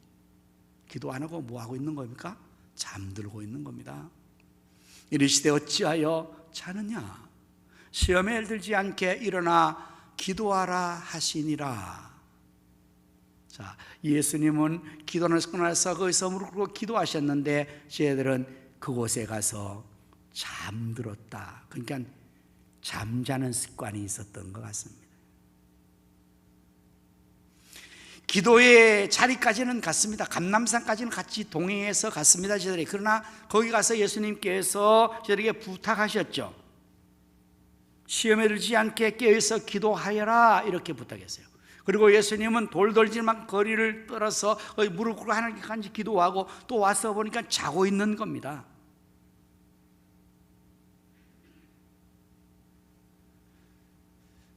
기도 안 하고 뭐 하고 있는 겁니까? 잠들고 있는 겁니다. 이르시되 어찌하여 자느냐? 시험에 들지 않게 일어나 기도하라 하시니라. 자, 예수님은 기도하는 습관에서 거기서 무릎 꿇고 기도하셨는데 제자들은 그곳에 가서 잠들었다. 그러니까 잠자는 습관이 있었던 것 같습니다. 기도의 자리까지는 갔습니다. 감람산까지는 같이 동행해서 갔습니다, 저들이. 그러나 거기 가서 예수님께서 저들에게 부탁하셨죠. 시험에 들지 않게 깨어서 기도하여라, 이렇게 부탁했어요. 그리고 예수님은 돌돌지만 거리를 떨어서 무릎 꿇고 하나님께 기도하고 또 와서 보니까 자고 있는 겁니다.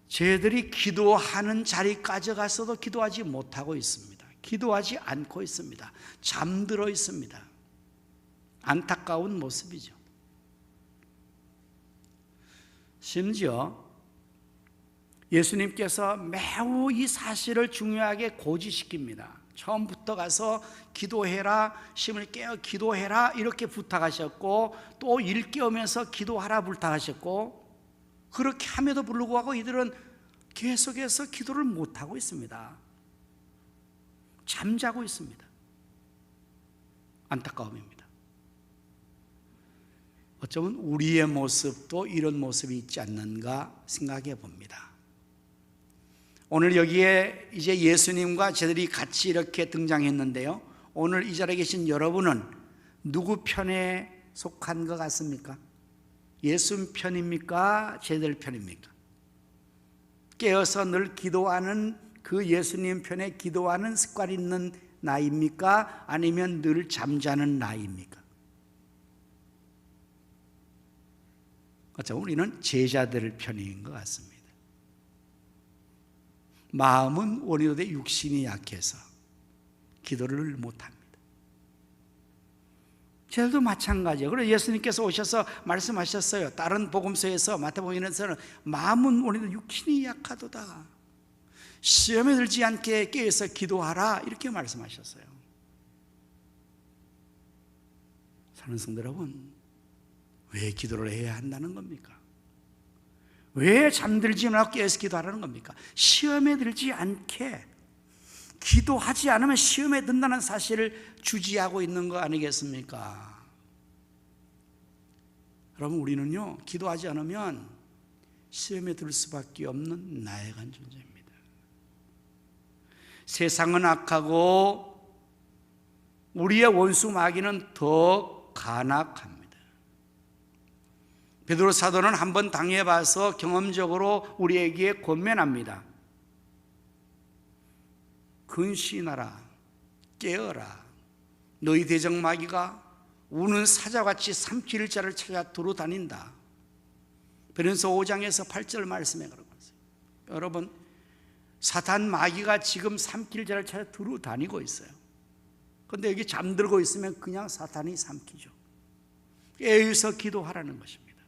저희들이 기도하는 자리까지 가서도 기도하지 못하고 있습니다. 기도하지 않고 있습니다. 잠들어 있습니다. 안타까운 모습이죠. 심지어 예수님께서 매우 이 사실을 중요하게 고지시킵니다. 처음부터 가서 기도해라, 심을 깨어 기도해라 이렇게 부탁하셨고, 또 일깨우면서 기도하라 부탁하셨고, 그렇게 함에도 불구하고 이들은 계속해서 기도를 못하고 있습니다. 잠자고 있습니다. 안타까움입니다. 어쩌면 우리의 모습도 이런 모습이 있지 않는가 생각해 봅니다. 오늘 여기에 이제 예수님과 저들이 같이 이렇게 등장했는데요, 오늘 이 자리에 계신 여러분은 누구 편에 속한 것 같습니까? 예수 편입니까? 저들 편입니까? 깨어서 늘 기도하는 그 예수님 편에 기도하는 습관이 있는 나이입니까? 아니면 늘 잠자는 나이입니까? 어쩌면 우리는 제자들 편인 것 같습니다. 마음은 원이로되 육신이 약해서 기도를 못합니다. 저들도 마찬가지예요. 그래서 예수님께서 오셔서 말씀하셨어요. 다른 복음서에서, 마태복음에서는 마음은 원이로되 육신이 약하도다, 시험에 들지 않게 깨어서 기도하라, 이렇게 말씀하셨어요. 사랑하는 성도 여러분, 왜 기도를 해야 한다는 겁니까? 왜 잠들지 말고 깨어서 기도하라는 겁니까? 시험에 들지 않게, 기도하지 않으면 시험에 든다는 사실을 주지하고 있는 거 아니겠습니까? 여러분, 우리는요, 기도하지 않으면 시험에 들 수밖에 없는 나약한 존재입니다. 세상은 악하고 우리의 원수 마귀는 더 간악합니다. 베드로 사도는 한번 당해봐서 경험적으로 우리에게 권면합니다. 근신하라, 깨어라. 너희 대적 마귀가 우는 사자같이 삼킬 자를 찾아 두루 다닌다. 베드로서 5장에서 8절 말씀에 그러고 있어요. 여러분, 사탄 마귀가 지금 삼킬 자를 찾아 두루 다니고 있어요. 그런데 여기 잠들고 있으면 그냥 사탄이 삼키죠. 깨어서 기도하라는 것입니다.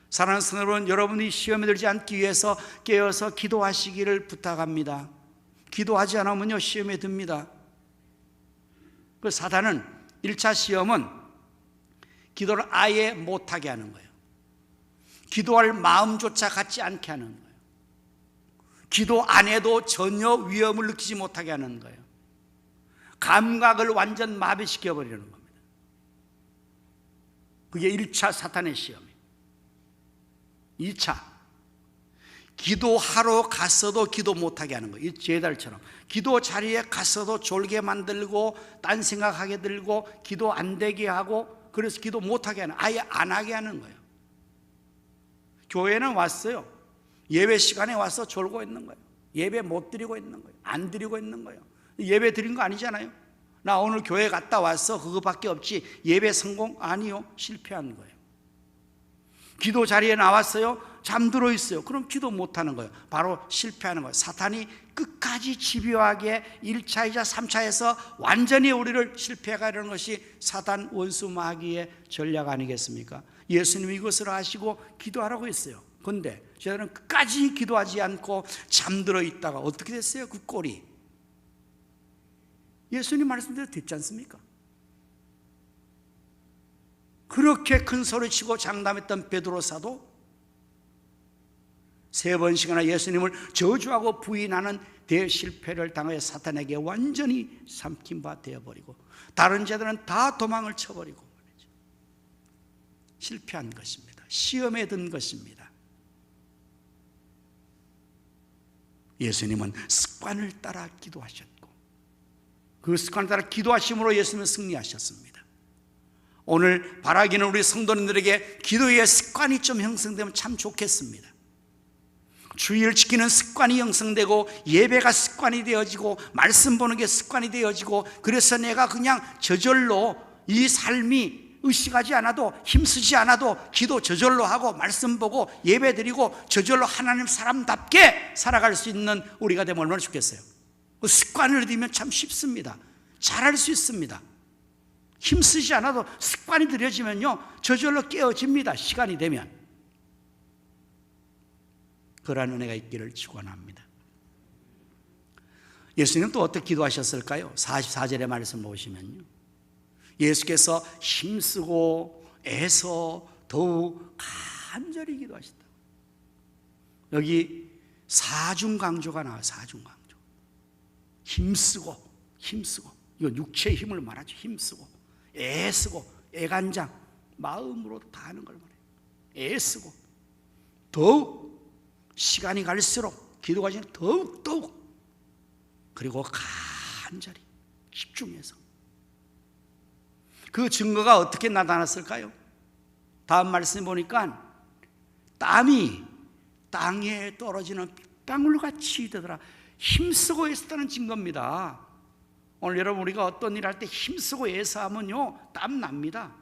사랑하는 성도 여러분, 여러분이 시험에 들지 않기 위해서 깨어서 기도하시기를 부탁합니다. 기도하지 않으면요, 시험에 듭니다. 그 사단은 1차 시험은 기도를 아예 못하게 하는 거예요. 기도할 마음조차 갖지 않게 하는 거예요. 기도 안 해도 전혀 위험을 느끼지 못하게 하는 거예요. 감각을 완전 마비시켜 버리는 겁니다. 그게 1차 사탄의 시험이에요. 2차, 기도하러 갔어도 기도 못하게 하는 거예요. 이 제달처럼 기도 자리에 갔어도 졸게 만들고 딴 생각하게 들고 기도 안 되게 하고, 그래서 기도 못하게 하는, 아예 안 하게 하는 거예요. 교회는 왔어요. 예배 시간에 와서 졸고 있는 거예요. 예배 못 드리고 있는 거예요. 안 드리고 있는 거예요. 예배 드린 거 아니잖아요. 나 오늘 교회 갔다 왔어, 그것밖에 없지. 예배 성공? 아니요, 실패한 거예요. 기도 자리에 나왔어요, 잠들어 있어요. 그럼 기도 못하는 거예요. 바로 실패하는 거예요. 사탄이 끝까지 집요하게 1차이자 3차에서 완전히 우리를 실패하게 하는 것이 사탄 원수 마귀의 전략 아니겠습니까? 예수님이 이것을 아시고 기도하라고 했어요. 그런데 저희는 끝까지 기도하지 않고 잠들어 있다가 어떻게 됐어요? 그 꼴이 예수님 말씀대로 됐지 않습니까? 그렇게 큰 소리치고 장담했던 베드로 사도 3번씩이나 예수님을 저주하고 부인하는 대실패를 당해 사탄에게 완전히 삼킨 바 되어버리고, 다른 자들은 다 도망을 쳐버리고 말이죠. 실패한 것입니다. 시험에 든 것입니다. 예수님은 습관을 따라 기도하셨고 그 습관을 따라 기도하심으로 예수님은 승리하셨습니다. 오늘 바라기는 우리 성도님들에게 기도의 습관이 좀 형성되면 참 좋겠습니다. 주의를 지키는 습관이 형성되고 예배가 습관이 되어지고 말씀 보는 게 습관이 되어지고 그래서 내가 그냥 저절로 이 삶이 의식하지 않아도 힘쓰지 않아도 기도 저절로 하고 말씀 보고 예배 드리고 저절로 하나님 사람답게 살아갈 수 있는 우리가 되면 얼마나 좋겠어요. 그 습관을 들이면 참 쉽습니다. 잘할 수 있습니다. 힘쓰지 않아도 습관이 들여지면요 저절로 깨어집니다. 시간이 되면. 그러한 은혜가 있기를 축원합니다. 예수님 또 어떻게 기도하셨을까요? 44절의 말씀 보시면요 예수께서 힘쓰고 애써 더욱 간절히 기도하셨다. 여기 사중강조가 나와요. 사중강조. 힘쓰고 이거 육체의 힘을 말하죠. 힘쓰고 애쓰고 애간장 마음으로 다하는 걸 말해요. 애쓰고 더욱 시간이 갈수록 기도가 더욱 그리고 간절히 집중해서 그 증거가 어떻게 나타났을까요? 다음 말씀 보니까 땀이 땅에 떨어지는 빗방울같이 되더라. 힘쓰고 애쓰다는 증거입니다. 오늘 여러분 우리가 어떤 일 할 때 힘쓰고 애써하면요 땀 납니다.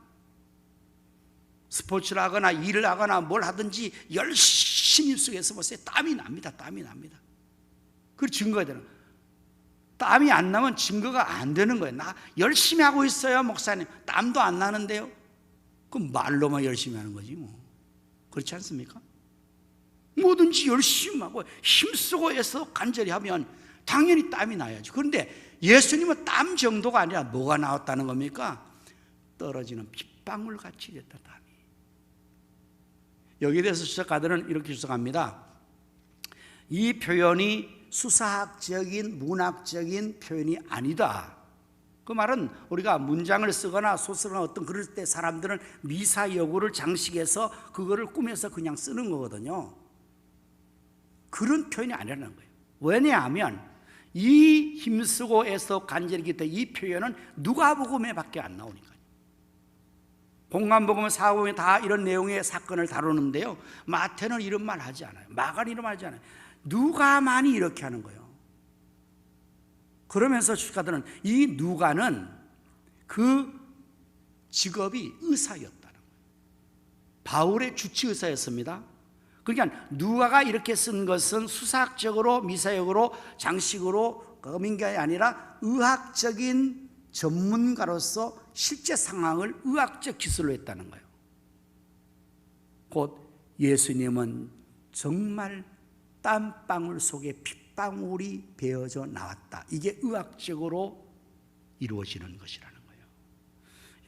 스포츠를 하거나 일을 하거나 뭘 하든지 열심히 힘쓰고 보세요. 땀이 납니다. 땀이 납니다. 그 증거가 되는 거예요. 땀이 안 나면 증거가 안 되는 거예요. 나 열심히 하고 있어요 목사님. 땀도 안 나는데요. 그럼 말로만 열심히 하는 거지 뭐. 그렇지 않습니까? 뭐든지 열심히 하고 힘쓰고 해서 간절히 하면 당연히 땀이 나야죠. 그런데 예수님은 땀 정도가 아니라 뭐가 나왔다는 겁니까? 떨어지는 빗방울 같이 됐다. 땀이. 여기에 대해서 주석가들은 이렇게 주석합니다. 이 표현이 수사학적인 문학적인 표현이 아니다. 그 말은 우리가 문장을 쓰거나 소설을 어떤 그럴 때 사람들은 미사여구를 장식해서 그거를 꾸며서 그냥 쓰는 거거든요. 그런 표현이 아니라는 거예요. 왜냐하면 이 힘쓰고 애써 간절히 기도의 이 표현은 누가복음에 밖에 안 나오니까요. 공관복음은 사복음에 다 이런 내용의 사건을 다루는데요 마태는 이런 말 하지 않아요. 마가는 이런 말 하지 않아요. 누가만이 이렇게 하는 거예요. 그러면서 주석가들은 이 누가는 그 직업이 의사였다는 거예요. 바울의 주치의사였습니다. 그러니까 누가가 이렇게 쓴 것은 수사학적으로 미사역으로 장식으로 검인 게 아니라 의학적인 전문가로서 실제 상황을 의학적 기술로 했다는 거예요. 곧 예수님은 정말 땀방울 속에 핏방울이 베어져 나왔다. 이게 의학적으로 이루어지는 것이라는 거예요.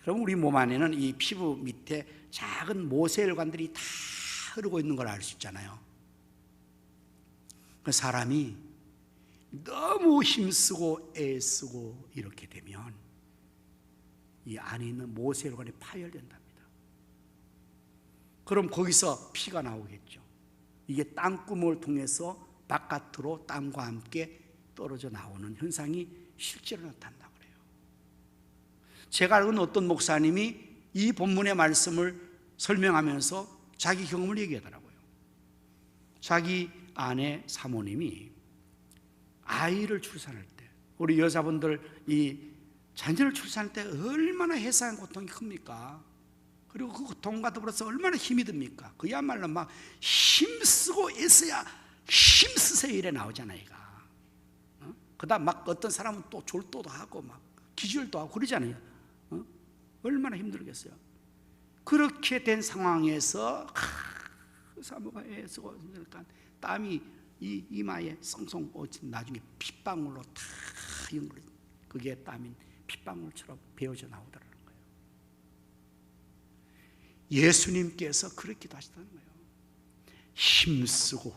여러분 우리 몸 안에는 이 피부 밑에 작은 모세혈관들이 다 흐르고 있는 걸 알 수 있잖아요. 그 사람이 너무 힘쓰고 애쓰고 이렇게 되면 이 안에 있는 모세혈관이 파열된답니다. 그럼 거기서 피가 나오겠죠. 이게 땅구멍을 통해서 바깥으로 땀과 함께 떨어져 나오는 현상이 실제로 나타난다고 그래요. 제가 알고는 어떤 목사님이 이 본문의 말씀을 설명하면서 자기 경험을 얘기하더라고요. 자기 아내 사모님이 아이를 출산할 때 우리 여자분들 이 자녀를 출산할 때 얼마나 해사한 고통이 큽니까? 그리고 그 고통과 더불어서 얼마나 힘이 듭니까? 그야말로 막 힘쓰고 애써야 힘쓰세요 이래 나오잖아요. 그다음 막 어떤 사람은 또 졸도도 하고 막 기절도 하고 그러잖아요. 얼마나 힘들겠어요. 그렇게 된 상황에서 사모가 애쓰고 그러니까 땀이 이 이마에 썽썽 나중에 핏방울로 다 연결. 그게 땀인 핏방울처럼 베어져 나오더라는 거예요. 예수님께서 그렇게도 하시다는 거예요. 힘쓰고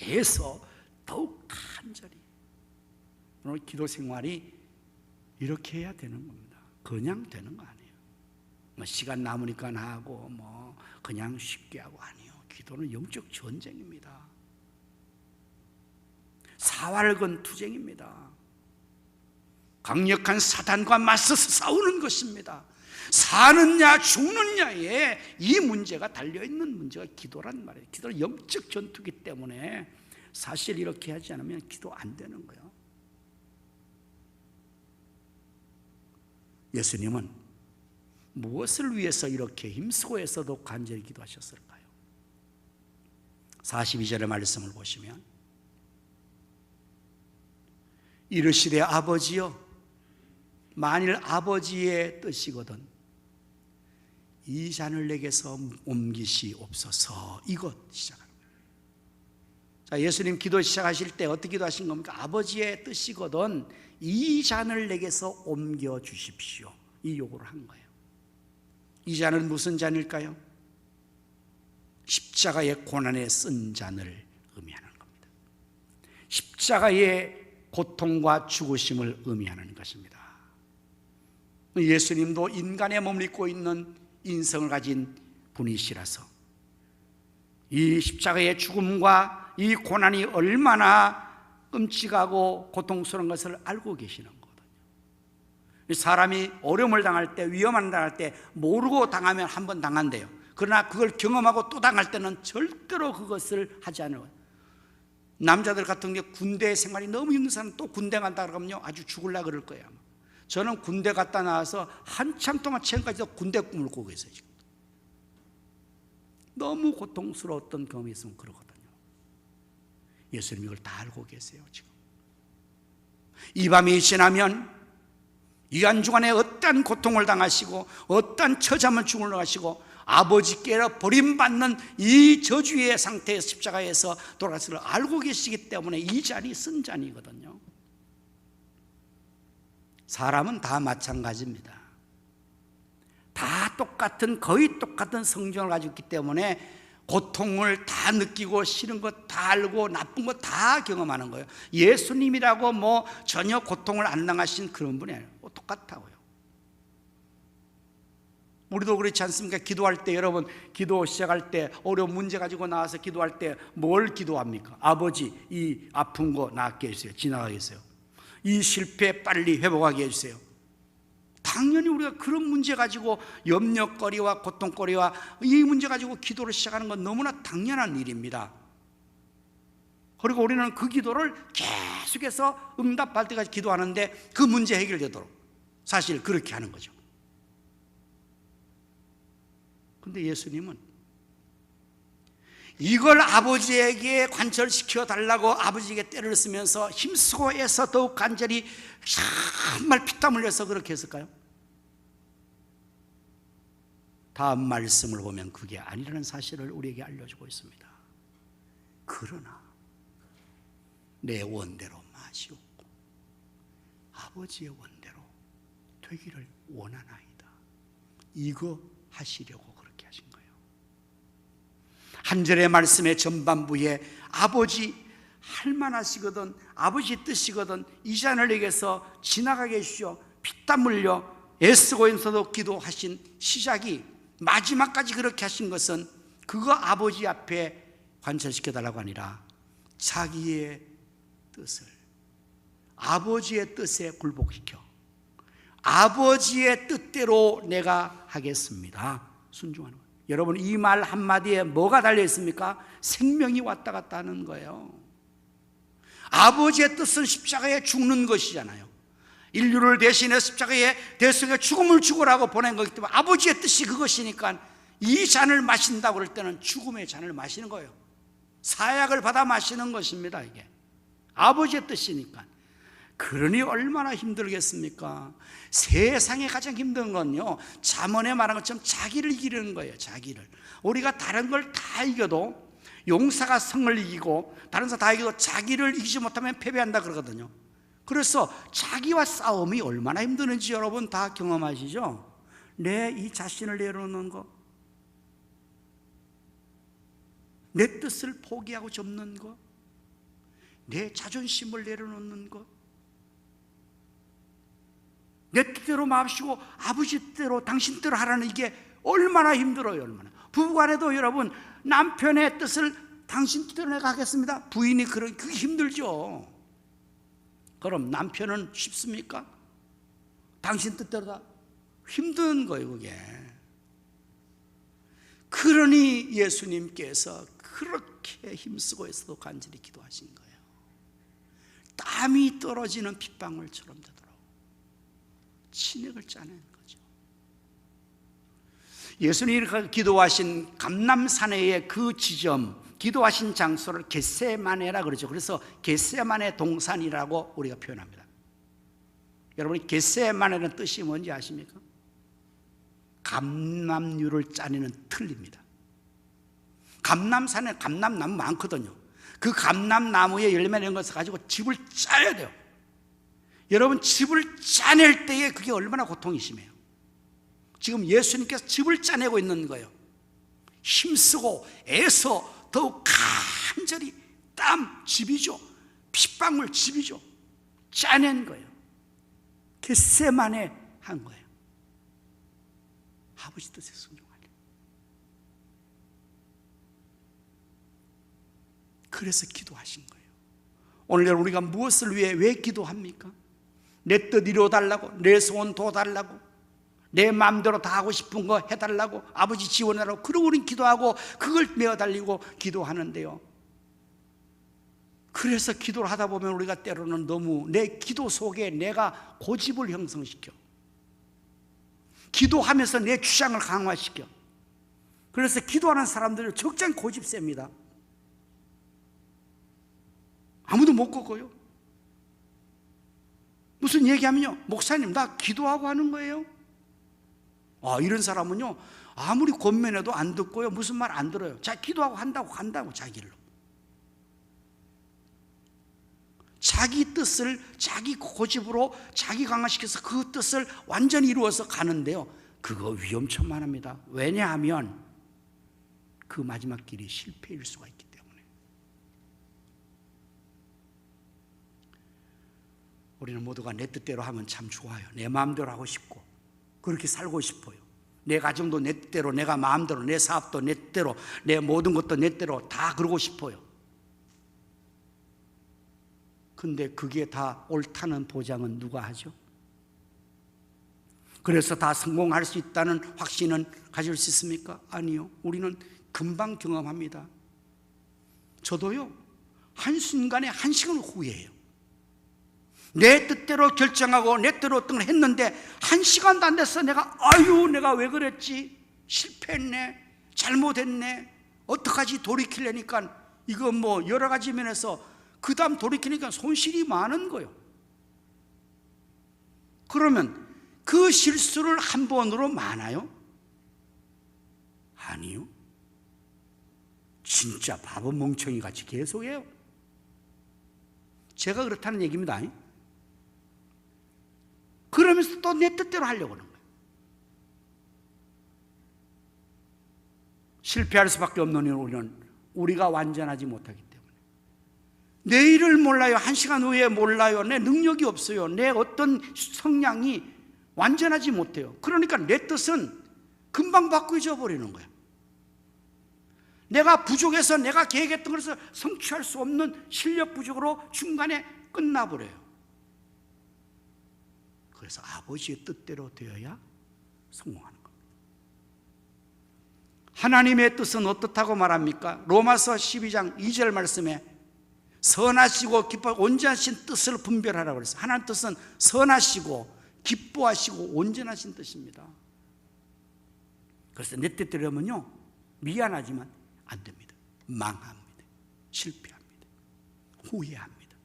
애써 더욱 간절히. 오늘 기도 생활이 이렇게 해야 되는 겁니다. 그냥 되는 거 아니에요. 뭐 시간 남으니까 하고 뭐 그냥 쉽게 하고 아니요. 기도는 영적 전쟁입니다. 사활건 투쟁입니다. 강력한 사단과 맞서서 싸우는 것입니다. 사느냐 죽느냐에 이 문제가 달려있는 문제가 기도란 말이에요. 기도는 영적 전투기 때문에 사실 이렇게 하지 않으면 기도 안 되는 거예요. 예수님은 무엇을 위해서 이렇게 힘쓰고 해서도 간절히 기도하셨을까요? 42절의 말씀을 보시면 이르시되 아버지여 만일 아버지의 뜻이거든 이 잔을 내게서 옮기시옵소서. 이것 시작합니다. 자, 예수님 기도 시작하실 때 어떻게 기도하신 겁니까? 아버지의 뜻이거든 이 잔을 내게서 옮겨 주십시오. 이 요구를 한 거예요. 이 잔은 무슨 잔일까요? 십자가의 고난에 쓴 잔을 의미하는 겁니다. 십자가의 고통과 죽으심을 의미하는 것입니다. 예수님도 인간의 몸을 입고 있는 인성을 가진 분이시라서 이 십자가의 죽음과 이 고난이 얼마나 끔찍하고 고통스러운 것을 알고 계시는 거거든요. 사람이 어려움을 당할 때, 위험을 당할 때 모르고 당하면 한 번 당한대요. 그러나 그걸 경험하고 또 당할 때는 절대로 그것을 하지 않아요. 남자들 같은 경우 군대 생활이 너무 힘든 사람은 또 군대 간다 그러면요 아주 죽으려고 그럴 거예요. 아마. 저는 군대 갔다 나와서 한참 동안 최근까지 군대 꿈을 꾸고 있어요. 지금. 너무 고통스러웠던 경험이 있으면 그러거든요. 예수님이 이걸 다 알고 계세요. 지금 이 밤이 지나면 이 한 주간에 어떠한 고통을 당하시고 어떠한 처참한 죽음을 당하시고 아버지께로 버림받는 이 저주의 상태의 십자가에서 돌아가신 걸 알고 계시기 때문에 이 잔이 쓴 잔이거든요. 사람은 다 마찬가지입니다. 다 똑같은 거의 똑같은 성정을 가지고 있기 때문에 고통을 다 느끼고 싫은 것 다 알고 나쁜 것 다 경험하는 거예요. 예수님이라고 뭐 전혀 고통을 안 당하신 그런 분이 아니에요. 똑같다고요. 우리도 그렇지 않습니까? 기도할 때 여러분 기도 시작할 때 어려운 문제 가지고 나와서 기도할 때 뭘 기도합니까? 아버지 이 아픈 거 낫게 해주세요. 지나가게 해주세요. 이 실패 빨리 회복하게 해주세요. 당연히 우리가 그런 문제 가지고 염려거리와 고통거리와 이 문제 가지고 기도를 시작하는 건 너무나 당연한 일입니다. 그리고 우리는 그 기도를 계속해서 응답할 때까지 기도하는데 그 문제 해결되도록 사실 그렇게 하는 거죠. 근데 예수님은 이걸 아버지에게 관철시켜 달라고 아버지에게 때를 쓰면서 힘쓰고 해서 더욱 간절히 정말 피땀 흘려서 그렇게 했을까요? 다음 말씀을 보면 그게 아니라는 사실을 우리에게 알려주고 있습니다. 그러나 내 원대로 마시옵고 아버지의 원대로 되기를 원하나이다. 이거 하시려고 그렇게 하신 거예요. 한 절의 말씀의 전반부에 아버지 할만하시거든 아버지 뜻이거든 이 잔을 내게서 지나가게 해주시오. 피땀 흘려 애쓰고 있어도 기도하신 시작이 마지막까지 그렇게 하신 것은 그거 아버지 앞에 관철시켜달라고 아니라 자기의 뜻을 아버지의 뜻에 굴복시켜 아버지의 뜻대로 내가 하겠습니다. 순종하는 거예요. 여러분 이 말 한마디에 뭐가 달려 있습니까? 생명이 왔다 갔다 하는 거예요. 아버지의 뜻은 십자가에 죽는 것이잖아요. 인류를 대신해 십자가에 대속에 죽음을 죽으라고 보낸 거기 때문에 아버지의 뜻이 그것이니까 이 잔을 마신다고 그럴 때는 죽음의 잔을 마시는 거예요. 사약을 받아 마시는 것입니다. 이게 아버지의 뜻이니까. 그러니 얼마나 힘들겠습니까? 세상에 가장 힘든 건요 잠언에 말한 것처럼 자기를 이기는 거예요. 자기를. 우리가 다른 걸 다 이겨도 용사가 성을 이기고 다른 사람 다 이겨도 자기를 이기지 못하면 패배한다 그러거든요. 그래서 자기와 싸움이 얼마나 힘드는지 여러분 다 경험하시죠? 내 이 자신을 내려놓는 거, 내 뜻을 포기하고 접는 거, 내 자존심을 내려놓는 것, 내 뜻대로 마시고 아버지 뜻대로 당신 뜻대로 하라는 이게 얼마나 힘들어요. 얼마나. 부부간에도 여러분 남편의 뜻을 당신 뜻대로 내가 하겠습니다 부인이 그게 힘들죠. 그럼 남편은 쉽습니까? 당신 뜻대로 다 힘든 거예요, 그게. 그러니 예수님께서 그렇게 힘쓰고 있어도 간절히 기도하신 거예요. 땀이 떨어지는 핏방울처럼 되도록 진액을 짜낸 거죠. 예수님이 기도하신 감람산의 그 지점, 기도하신 장소를 겟세마네라 그러죠. 그래서 겟세마네 동산이라고 우리가 표현합니다. 여러분이 겟세마네라는 뜻이 뭔지 아십니까? 감람류를 짜내는 틀입니다. 감람산에 감람나무 많거든요. 그 감람나무에 열매 내는 것을 가지고 집을 짜야 돼요. 여러분, 집을 짜낼 때에 그게 얼마나 고통이 심해요. 지금 예수님께서 집을 짜내고 있는 거예요. 힘쓰고 애써 더욱 간절히 땀 집이죠. 핏방울 집이죠. 짜낸 거예요. 겟세마네 한 거예요. 아버지 뜻에 순종하려. 그래서 기도하신 거예요. 오늘 우리가 무엇을 위해 왜 기도합니까? 내 뜻 이루어달라고, 내 소원 도와달라고, 내 마음대로 다 하고 싶은 거 해달라고, 아버지 지원하라고. 그러고 우리는 기도하고 그걸 메어달리고 기도하는데요, 그래서 기도를 하다 보면 우리가 때로는 너무 내 기도 속에 내가 고집을 형성시켜, 기도하면서 내 주장을 강화시켜. 그래서 기도하는 사람들은 적잖이 고집 셉니다. 아무도 못 꺾어요. 무슨 얘기하면요, 목사님 나 기도하고 하는 거예요. 이런 사람은요 아무리 권면해도 안 듣고요, 무슨 말 안 들어요. 자, 기도하고 한다고 간다고 자기로. 자기 뜻을 자기 고집으로 자기 강화시켜서 그 뜻을 완전히 이루어서 가는데요, 그거 위험천만합니다. 왜냐하면 그 마지막 길이 실패일 수가 있기 때문에. 우리는 모두가 내 뜻대로 하면 참 좋아요. 내 마음대로 하고 싶고 그렇게 살고 싶어요. 내 가정도 내 뜻대로, 내가 마음대로, 내 사업도 내 뜻대로, 내 모든 것도 내 뜻대로 다 그러고 싶어요. 근데 그게 다 옳다는 보장은 누가 하죠? 그래서 다 성공할 수 있다는 확신은 가질 수 있습니까? 아니요. 우리는 금방 경험합니다. 저도요, 한순간에 한 시간 후회해요. 내 뜻대로 결정하고 내 뜻대로 어떤 걸 했는데 한 시간도 안 돼서 내가 내가 왜 그랬지? 실패했네, 잘못했네, 어떡하지? 돌이키려니까 이거 뭐 여러 가지 면에서 그 다음 돌이키니까 손실이 많은 거예요. 그러면 그 실수를 한 번으로 많아요? 아니요. 진짜 바보 멍청이 같이 계속해요. 제가 그렇다는 얘기입니다. 그러면서 또 내 뜻대로 하려고 하는 거예요. 실패할 수밖에 없는 이유는 우리가 완전하지 못하기 때문에. 내일을 몰라요. 한 시간 후에 몰라요. 내 능력이 없어요. 내 어떤 성향이 완전하지 못해요. 그러니까 내 뜻은 금방 바꾸어져 버리는 거예요. 내가 부족해서 내가 계획했던 것을 성취할 수 없는 실력 부족으로 중간에 끝나버려요. 그래서 아버지의 뜻대로 되어야 성공하는 겁니다. 하나님의 뜻은 어떻다고 말합니까? 로마서 12장 2절 말씀에 선하시고 기뻐하시고 온전하신 뜻을 분별하라고 그랬어요. 하나님 뜻은 선하시고 기뻐하시고 온전하신 뜻입니다. 그래서 내 뜻대로 하면요, 미안하지만 안 됩니다. 망합니다. 실패합니다. 후회합니다.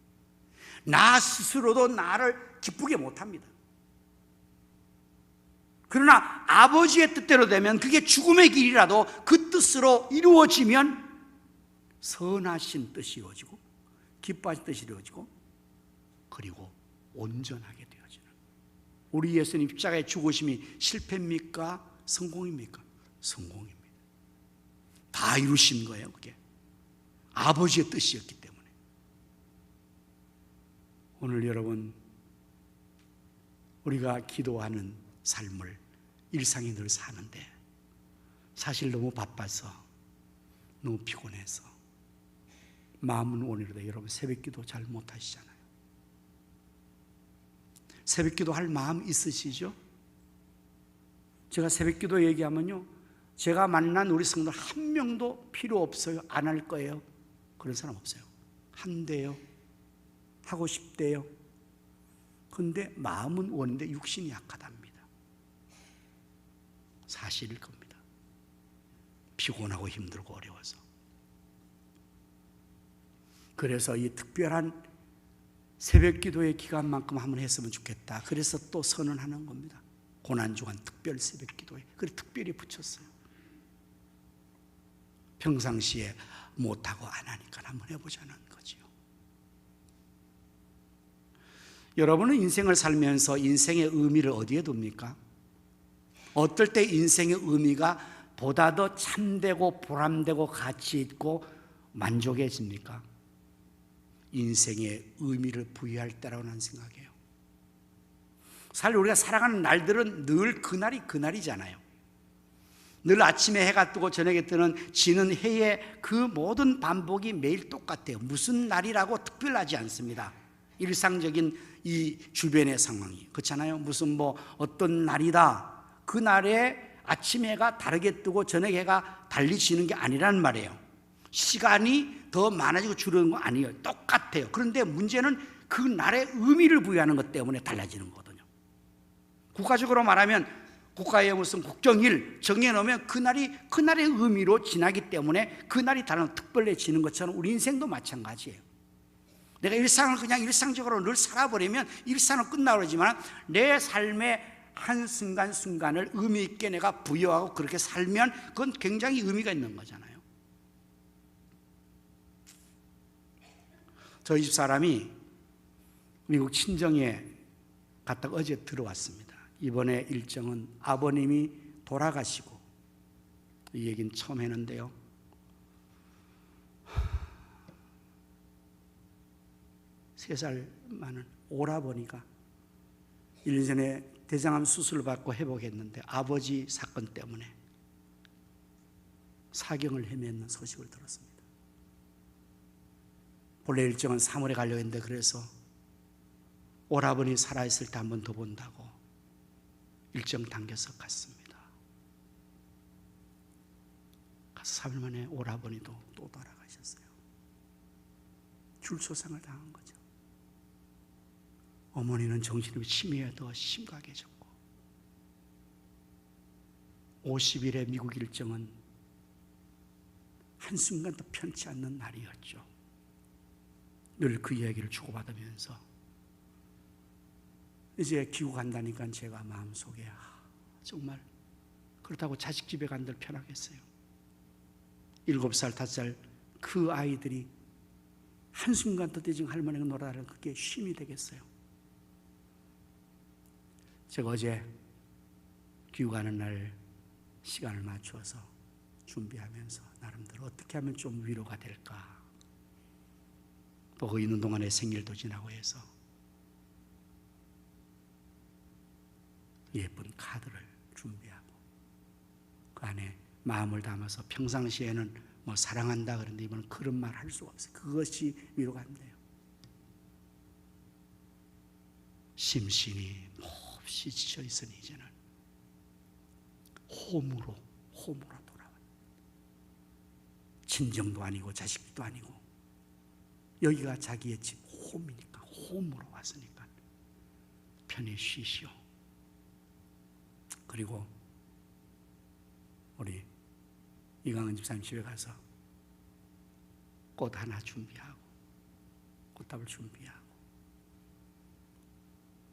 나 스스로도 나를 기쁘게 못합니다. 그러나 아버지의 뜻대로 되면 그게 죽음의 길이라도 그 뜻으로 이루어지면 선하신 뜻이 이루어지고 기뻐하신 뜻이 이루어지고 그리고 온전하게 되어지는. 우리 예수님 십자가의 죽으심이 실패입니까? 성공입니까? 성공입니다. 다 이루신 거예요. 그게 아버지의 뜻이었기 때문에. 오늘 여러분, 우리가 기도하는 삶을 일상에 늘 사는데 사실 너무 바빠서 너무 피곤해서 마음은 오늘도 여러분 새벽기도 잘 못하시잖아요. 새벽기도 할 마음 있으시죠? 제가 새벽기도 얘기하면요, 제가 만난 우리 성도 한 명도 필요 없어요. 안 할 거예요. 그런 사람 없어요. 한대요. 하고 싶대요. 그런데 마음은 원인데 육신이 약하답니다. 사실일 겁니다. 피곤하고 힘들고 어려워서. 그래서 이 특별한 새벽기도의 기간만큼 한번 했으면 좋겠다. 그래서 또 선언하는 겁니다. 고난주간 특별 새벽기도에. 그래서 특별히 붙였어요. 평상시에 못하고 안 하니까 한번 해보자는 거지요. 여러분은 인생을 살면서 인생의 의미를 어디에 둡니까? 어떨 때 인생의 의미가 보다 더 참되고 보람되고 가치 있고 만족해집니까? 인생의 의미를 부여할 때라고 나는 생각해요. 사실 우리가 살아가는 날들은 늘 그날이 그날이잖아요. 늘 아침에 해가 뜨고 저녁에 뜨는 지는 해의 그 모든 반복이 매일 똑같아요. 무슨 날이라고 특별하지 않습니다. 일상적인 이 주변의 상황이 그렇잖아요. 무슨 어떤 날이다, 그 날에 아침 해가 다르게 뜨고 저녁 해가 달리 지는 게 아니라는 말이에요. 시간이 더 많아지고 줄어드는 거 아니에요. 똑같아요. 그런데 문제는 그 날의 의미를 부여하는 것 때문에 달라지는 거거든요. 국가적으로 말하면 국가의 무슨 국정일 정해놓으면 그날의 의미로 지나기 때문에 그날이 다른 특별해지는 것처럼 우리 인생도 마찬가지예요. 내가 일상을 그냥 일상적으로 늘 살아버리면 일상은 끝나버리지만 내 삶의 한순간순간을 의미 있게 내가 부여하고 그렇게 살면 그건 굉장히 의미가 있는 거잖아요. 저희 집 사람이 미국 친정에 갔다가 어제 들어왔습니다. 이번에 일정은 아버님이 돌아가시고, 이 얘기는 처음 했는데요, 세 살 많은 오라버니가 1년 전에 대장암 수술을 받고 회복했는데 아버지 사건 때문에 사경을 헤매는 소식을 들었습니다. 본래 일정은 3월에 가려고 했는데 그래서 오라버니 살아있을 때 한 번 더 본다고 일정 당겨서 갔습니다. 가서 3일 만에 오라버니도 또 돌아가셨어요. 줄초상을 당한 거죠. 어머니는 정신이 치매에 더 심각해졌고 50일의 미국 일정은 한순간도 편치 않는 날이었죠. 늘 그 이야기를 주고받으면서 이제 귀국한다니까 제가 마음속에 정말 그렇다고 자식 집에 간들 편하겠어요. 7살, 5살 그 아이들이 한순간도 지금 할머니가 놀아라는 그게 쉼이 되겠어요. 제가 어제 귀국하는 날 시간을 맞추어서 준비하면서 나름대로 어떻게 하면 좀 위로가 될까, 또 그 있는 동안에 생일도 지나고 해서 예쁜 카드를 준비하고 그 안에 마음을 담아서 평상시에는 사랑한다 그러는데 이번엔 그런 말 할 수가 없어요. 그것이 위로가 안 돼요. 심신이 몹시 지쳐 있으니 이제는 홈으로 돌아와요. 친정도 아니고 자식도 아니고 여기가 자기의 집 홈이니까 홈으로 왔으니까 편히 쉬시오. 그리고 우리 이강은 집사님 집에 가서 꽃 하나 준비하고 꽃다발 준비하고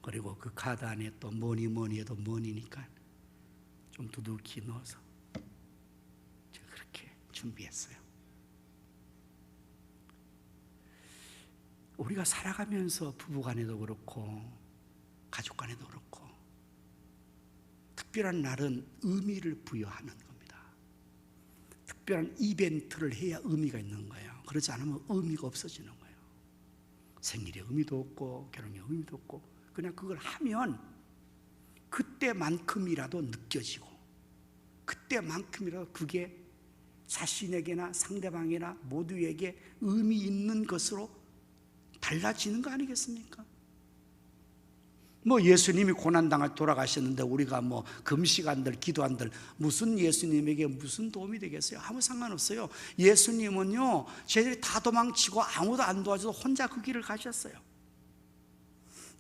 그리고 그 카드 안에 또 뭐니 해도 뭐니니까 좀 두둑히 넣어서 제가 그렇게 준비했어요. 우리가 살아가면서 부부간에도 그렇고 가족간에도 그렇고 특별한 날은 의미를 부여하는 겁니다. 특별한 이벤트를 해야 의미가 있는 거예요. 그렇지 않으면 의미가 없어지는 거예요. 생일의 의미도 없고 결혼의 의미도 없고 그냥 그걸 하면 그때만큼이라도 느껴지고 그때만큼이라도 그게 자신에게나 상대방이나 모두에게 의미 있는 것으로 달라지는 거 아니겠습니까? 뭐 예수님이 고난당할 돌아가셨는데 우리가 뭐 금식한들 기도한들 무슨 예수님에게 무슨 도움이 되겠어요? 아무 상관없어요. 예수님은요, 쟤들이 다 도망치고 아무도 안 도와줘도 혼자 그 길을 가셨어요.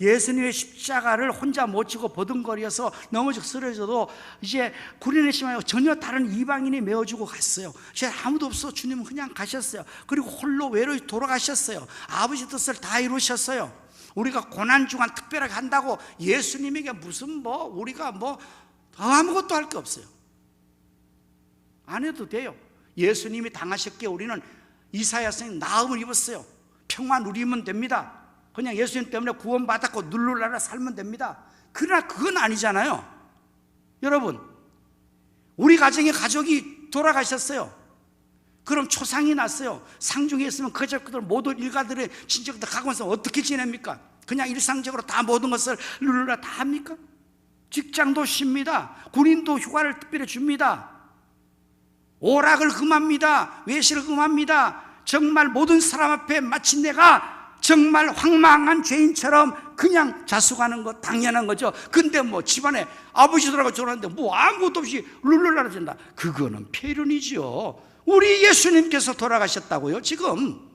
예수님의 십자가를 혼자 못 지고 버둥거려서 넘어져 쓰러져도 이제 구린의 심하여 전혀 다른 이방인이 메어주고 갔어요. 이제 아무도 없어. 주님은 그냥 가셨어요. 그리고 홀로 외로이 돌아가셨어요. 아버지 뜻을 다 이루셨어요. 우리가 고난주간 특별하게 한다고 예수님에게 무슨 우리가 아무것도 할 게 없어요. 안 해도 돼요. 예수님이 당하셨기에 우리는 이사야 선생님 나음을 입었어요. 평만 누리면 됩니다. 그냥 예수님 때문에 구원받았고 누르라라 살면 됩니다. 그러나 그건 아니잖아요. 여러분, 우리 가정의 가족이 돌아가셨어요. 그럼 초상이 났어요. 상중에 있으면 그 가족들 모든 일가들의 친척들 가고 있으면 어떻게 지냅니까? 그냥 일상적으로 다 모든 것을 누르라 다 합니까? 직장도 쉽니다. 군인도 휴가를 특별히 줍니다. 오락을 금합니다. 외식을 금합니다. 정말 모든 사람 앞에 마치 내가 정말 황망한 죄인처럼 그냥 자숙하는 거 당연한 거죠. 근데 집안에 아버지 돌아가 졸았는데 아무것도 없이 룰루라라 된다. 그거는 폐륜이죠. 우리 예수님께서 돌아가셨다고요. 지금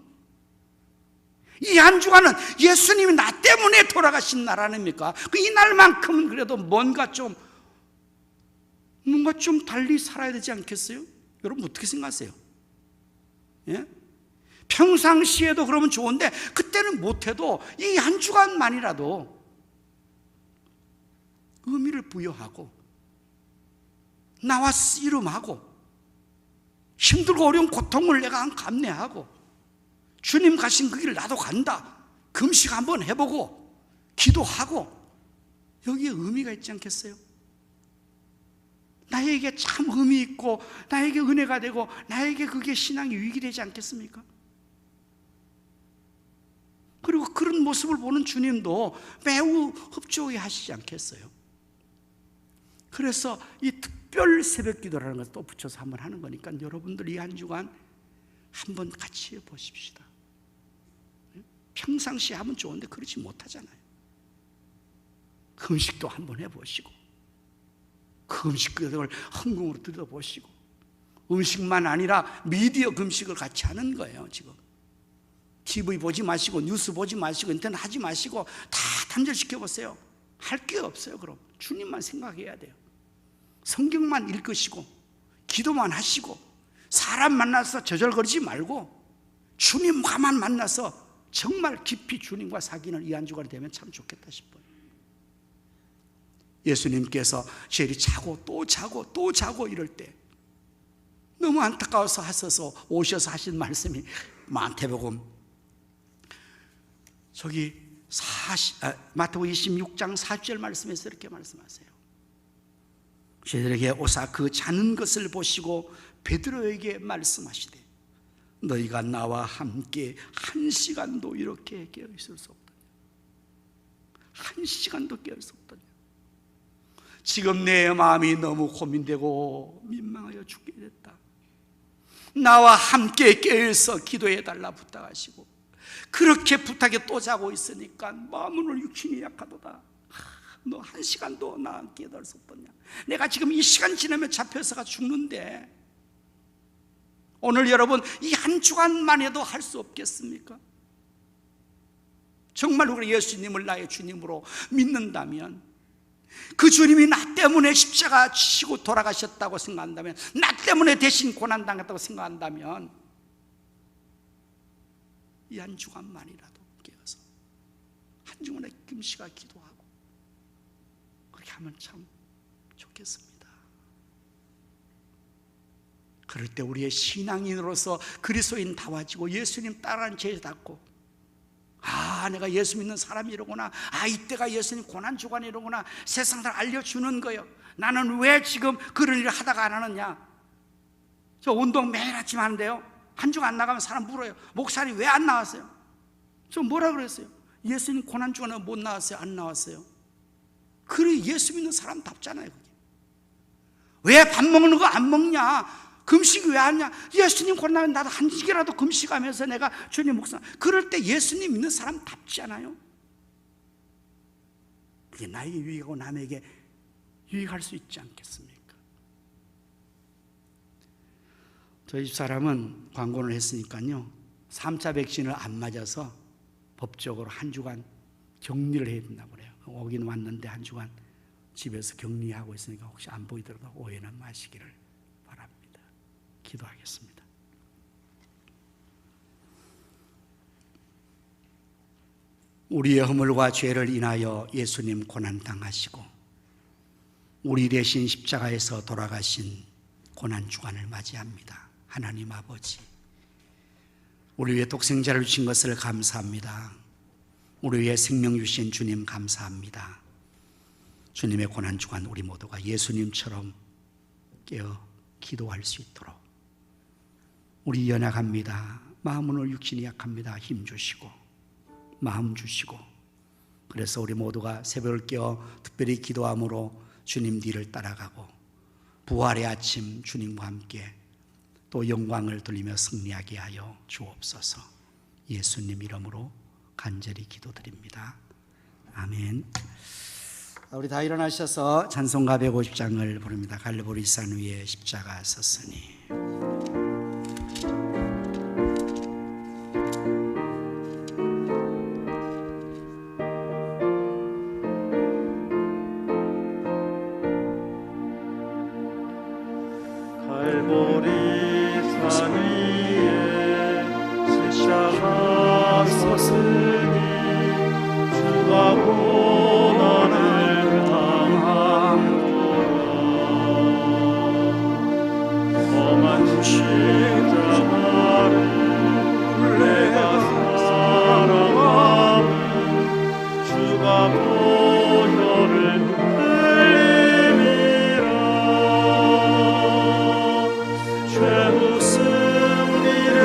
이 한 주간은 예수님이 나 때문에 돌아가신 날 아닙니까? 이 날만큼은 그래도 뭔가 좀 달리 살아야 되지 않겠어요? 여러분 어떻게 생각하세요? 예? 평상시에도 그러면 좋은데 그때는 못해도 이 한 주간만이라도 의미를 부여하고 나와 씨름하고 힘들고 어려운 고통을 내가 감내하고 주님 가신 그 길을 나도 간다. 금식 한번 해보고 기도하고 여기에 의미가 있지 않겠어요? 나에게 참 의미 있고 나에게 은혜가 되고 나에게 그게 신앙의 유익이 되지 않겠습니까? 그리고 그런 모습을 보는 주님도 매우 흡족해 하시지 않겠어요? 그래서 이 특별 새벽 기도라는 것을 또 붙여서 한번 하는 거니까 여러분들 이 한 주간 한번 같이 해보십시다. 평상시에 하면 좋은데 그러지 못하잖아요. 금식도 한번 해보시고 그 음식을 헌금으로 들여보시고 음식만 아니라 미디어 금식을 같이 하는 거예요. 지금 TV 보지 마시고 뉴스 보지 마시고 인터넷 하지 마시고 다 단절시켜보세요. 할 게 없어요. 그럼 주님만 생각해야 돼요. 성경만 읽으시고 기도만 하시고 사람 만나서 저절거리지 말고 주님과만 만나서 정말 깊이 주님과 사귀는 이 한 주간이 되면 참 좋겠다 싶어요. 예수님께서 젤이 자고 또 자고 또 자고 이럴 때 너무 안타까워서 하셔서 오셔서 하신 말씀이 마태복음 마태복음 26장 40절 말씀에서 이렇게 말씀하세요. 저희들에게 오사 그 자는 것을 보시고 베드로에게 말씀하시되 너희가 나와 함께 1시간도 이렇게 깨어 있을 수 없더냐. 1시간도 깨어 있을 수 없더냐. 지금 내 마음이 너무 고민되고 민망하여 죽게 됐다. 나와 함께 깨어서 기도해달라 부탁하시고 그렇게 부탁에 또 자고 있으니까 마음은 오늘 육신이 약하도다. 너 1시간도 나 함께 깨달 수 없더냐. 내가 지금 이 시간 지나면 잡혀서가 죽는데 오늘 여러분 이 한 주간만 해도 할 수 없겠습니까? 정말 우리 예수님을 나의 주님으로 믿는다면 그 주님이 나 때문에 십자가 지시고 돌아가셨다고 생각한다면 나 때문에 대신 고난당했다고 생각한다면 이 한 주간만이라도 깨어서 한 주간에 금식과 기도하고 그렇게 하면 참 좋겠습니다. 그럴 때 우리의 신앙인으로서 그리스도인 다워지고 예수님 따라하는 죄 닫고 내가 예수 믿는 사람이로구나. 이때가 예수님 고난주간이로구나. 세상 다 알려주는 거예요. 나는 왜 지금 그런 일을 하다가 안 하느냐. 저 운동 매일 아침 하는데요, 한 주간 안 나가면 사람 물어요. 목사님 왜 안 나왔어요? 저 뭐라 그랬어요? 예수님 고난주간에 못 나왔어요? 안 나왔어요? 그래 예수 믿는 사람답잖아요. 그게. 왜 밥 먹는 거 안 먹냐? 금식 왜 하냐? 예수님 고난하면 나도 한 시기라도 금식하면서 내가 주님 목사. 그럴 때 예수님 믿는 사람답지 않아요? 그게 나에게 유익하고 남에게 유익할 수 있지 않겠습니까? 저희 집사람은 광고를 했으니까요, 3차 백신을 안 맞아서 법적으로 한 주간 격리를 해야 된다고 그래요. 오긴 왔는데 한 주간 집에서 격리하고 있으니까 혹시 안 보이더라도 오해는 마시기를 바랍니다. 기도하겠습니다. 우리의 허물과 죄를 인하여 예수님 고난당하시고 우리 대신 십자가에서 돌아가신 고난주간을 맞이합니다. 하나님 아버지, 우리 위해 독생자를 주신 것을 감사합니다. 우리 위해 생명 주신 주님 감사합니다. 주님의 고난주간 우리 모두가 예수님처럼 깨어 기도할 수 있도록, 우리 연약합니다. 마음은 오늘 육신이 약합니다. 힘 주시고 마음 주시고, 그래서 우리 모두가 새벽을 깨어 특별히 기도함으로 주님 뒤를 따라가고 부활의 아침 주님과 함께 또 영광을 돌리며 승리하게 하여 주옵소서. 예수님 이름으로 간절히 기도드립니다. 아멘. 우리 다 일어나셔서 찬송가 150장을 부릅니다. 갈보리산 위에 십자가 섰으니. 갈보리산 위에 십자가 섰으니 주가 고난을 당함도다. 험한 십자가를 내가 사랑함은 주가 보혈을 흘림이라. 최후 승리를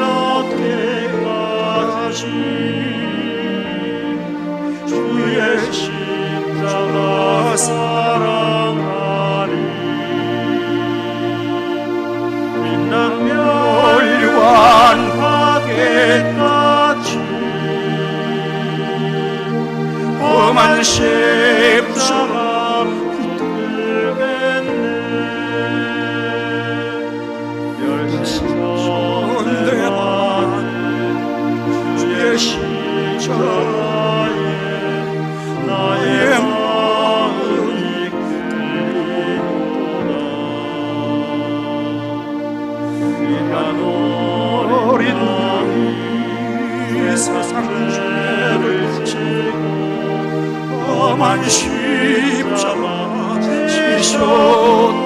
얻게까지 주의 십자가 사랑하리. 빛난 멸류관하게까지 험한 십자가 붙들겠네. 멸시전대하는 주의 십자가에 나의 마음이 끌리도다. 귀한 어린 양이 세상 죄를 지고 험한 십자가 지셨도다.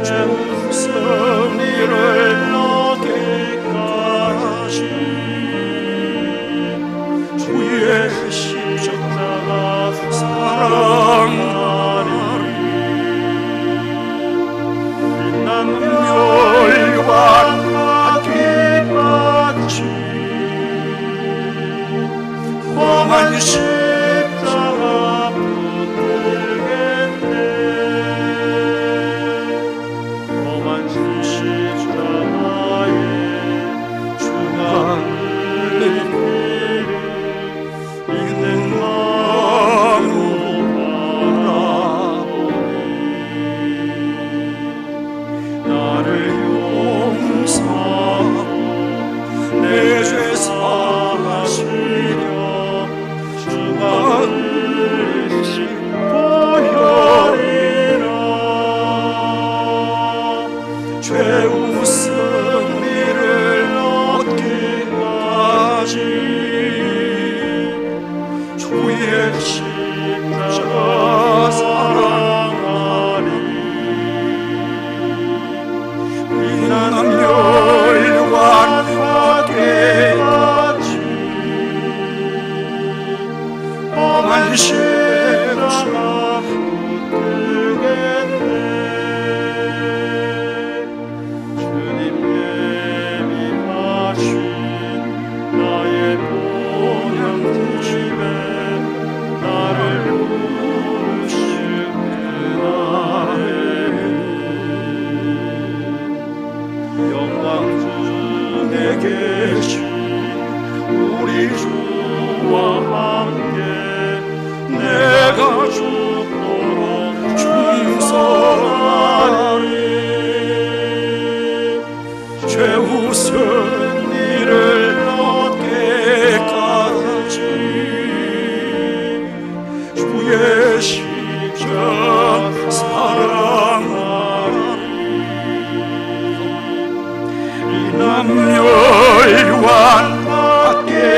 최후 승리를 얻게까지 주의 십자가 사랑하리. 빛난 멸류관하기까지 험한 십자가 붙들겠네. 험한 십자가에 주가 흘린 피를 있는 마음으로 바라보니 나를 용서하고 내 죄 사하시려 주가 흘리신 보혈이라. 최후 승리를 얻기까지 주의 십자가 사랑하리. 빛난 멸류관하게까지 험한 십자가 붙들겠네. 주님 예비하신 나의 본향집에 나를 부르신 그날에는 영광 중에 계신 우리 주와 죽도록 충성하리. 최우선 일을 얻게까지 주의 십자가 사랑하리. 이 남녀일관 받게까지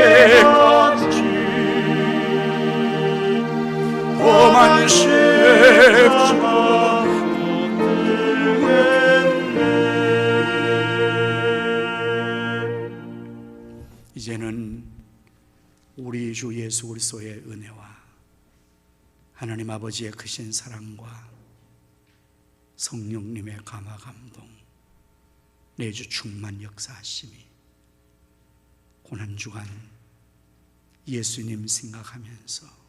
험한 십자가 이제는 우리 주 예수 그리스도의 은혜와 하나님 아버지의 크신 사랑과 성령님의 감화 감동, 내주 충만 역사하심이 고난주간 예수님 생각하면서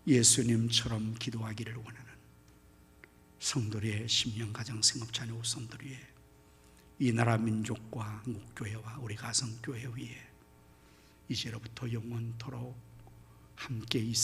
예수님처럼 기도하기를 원하는 성도의 심령가정 생업자녀 후손들 위해 이 나라 민족과 목교회와 우리 가정교회 위에 이제로부터 영원토록 함께 있어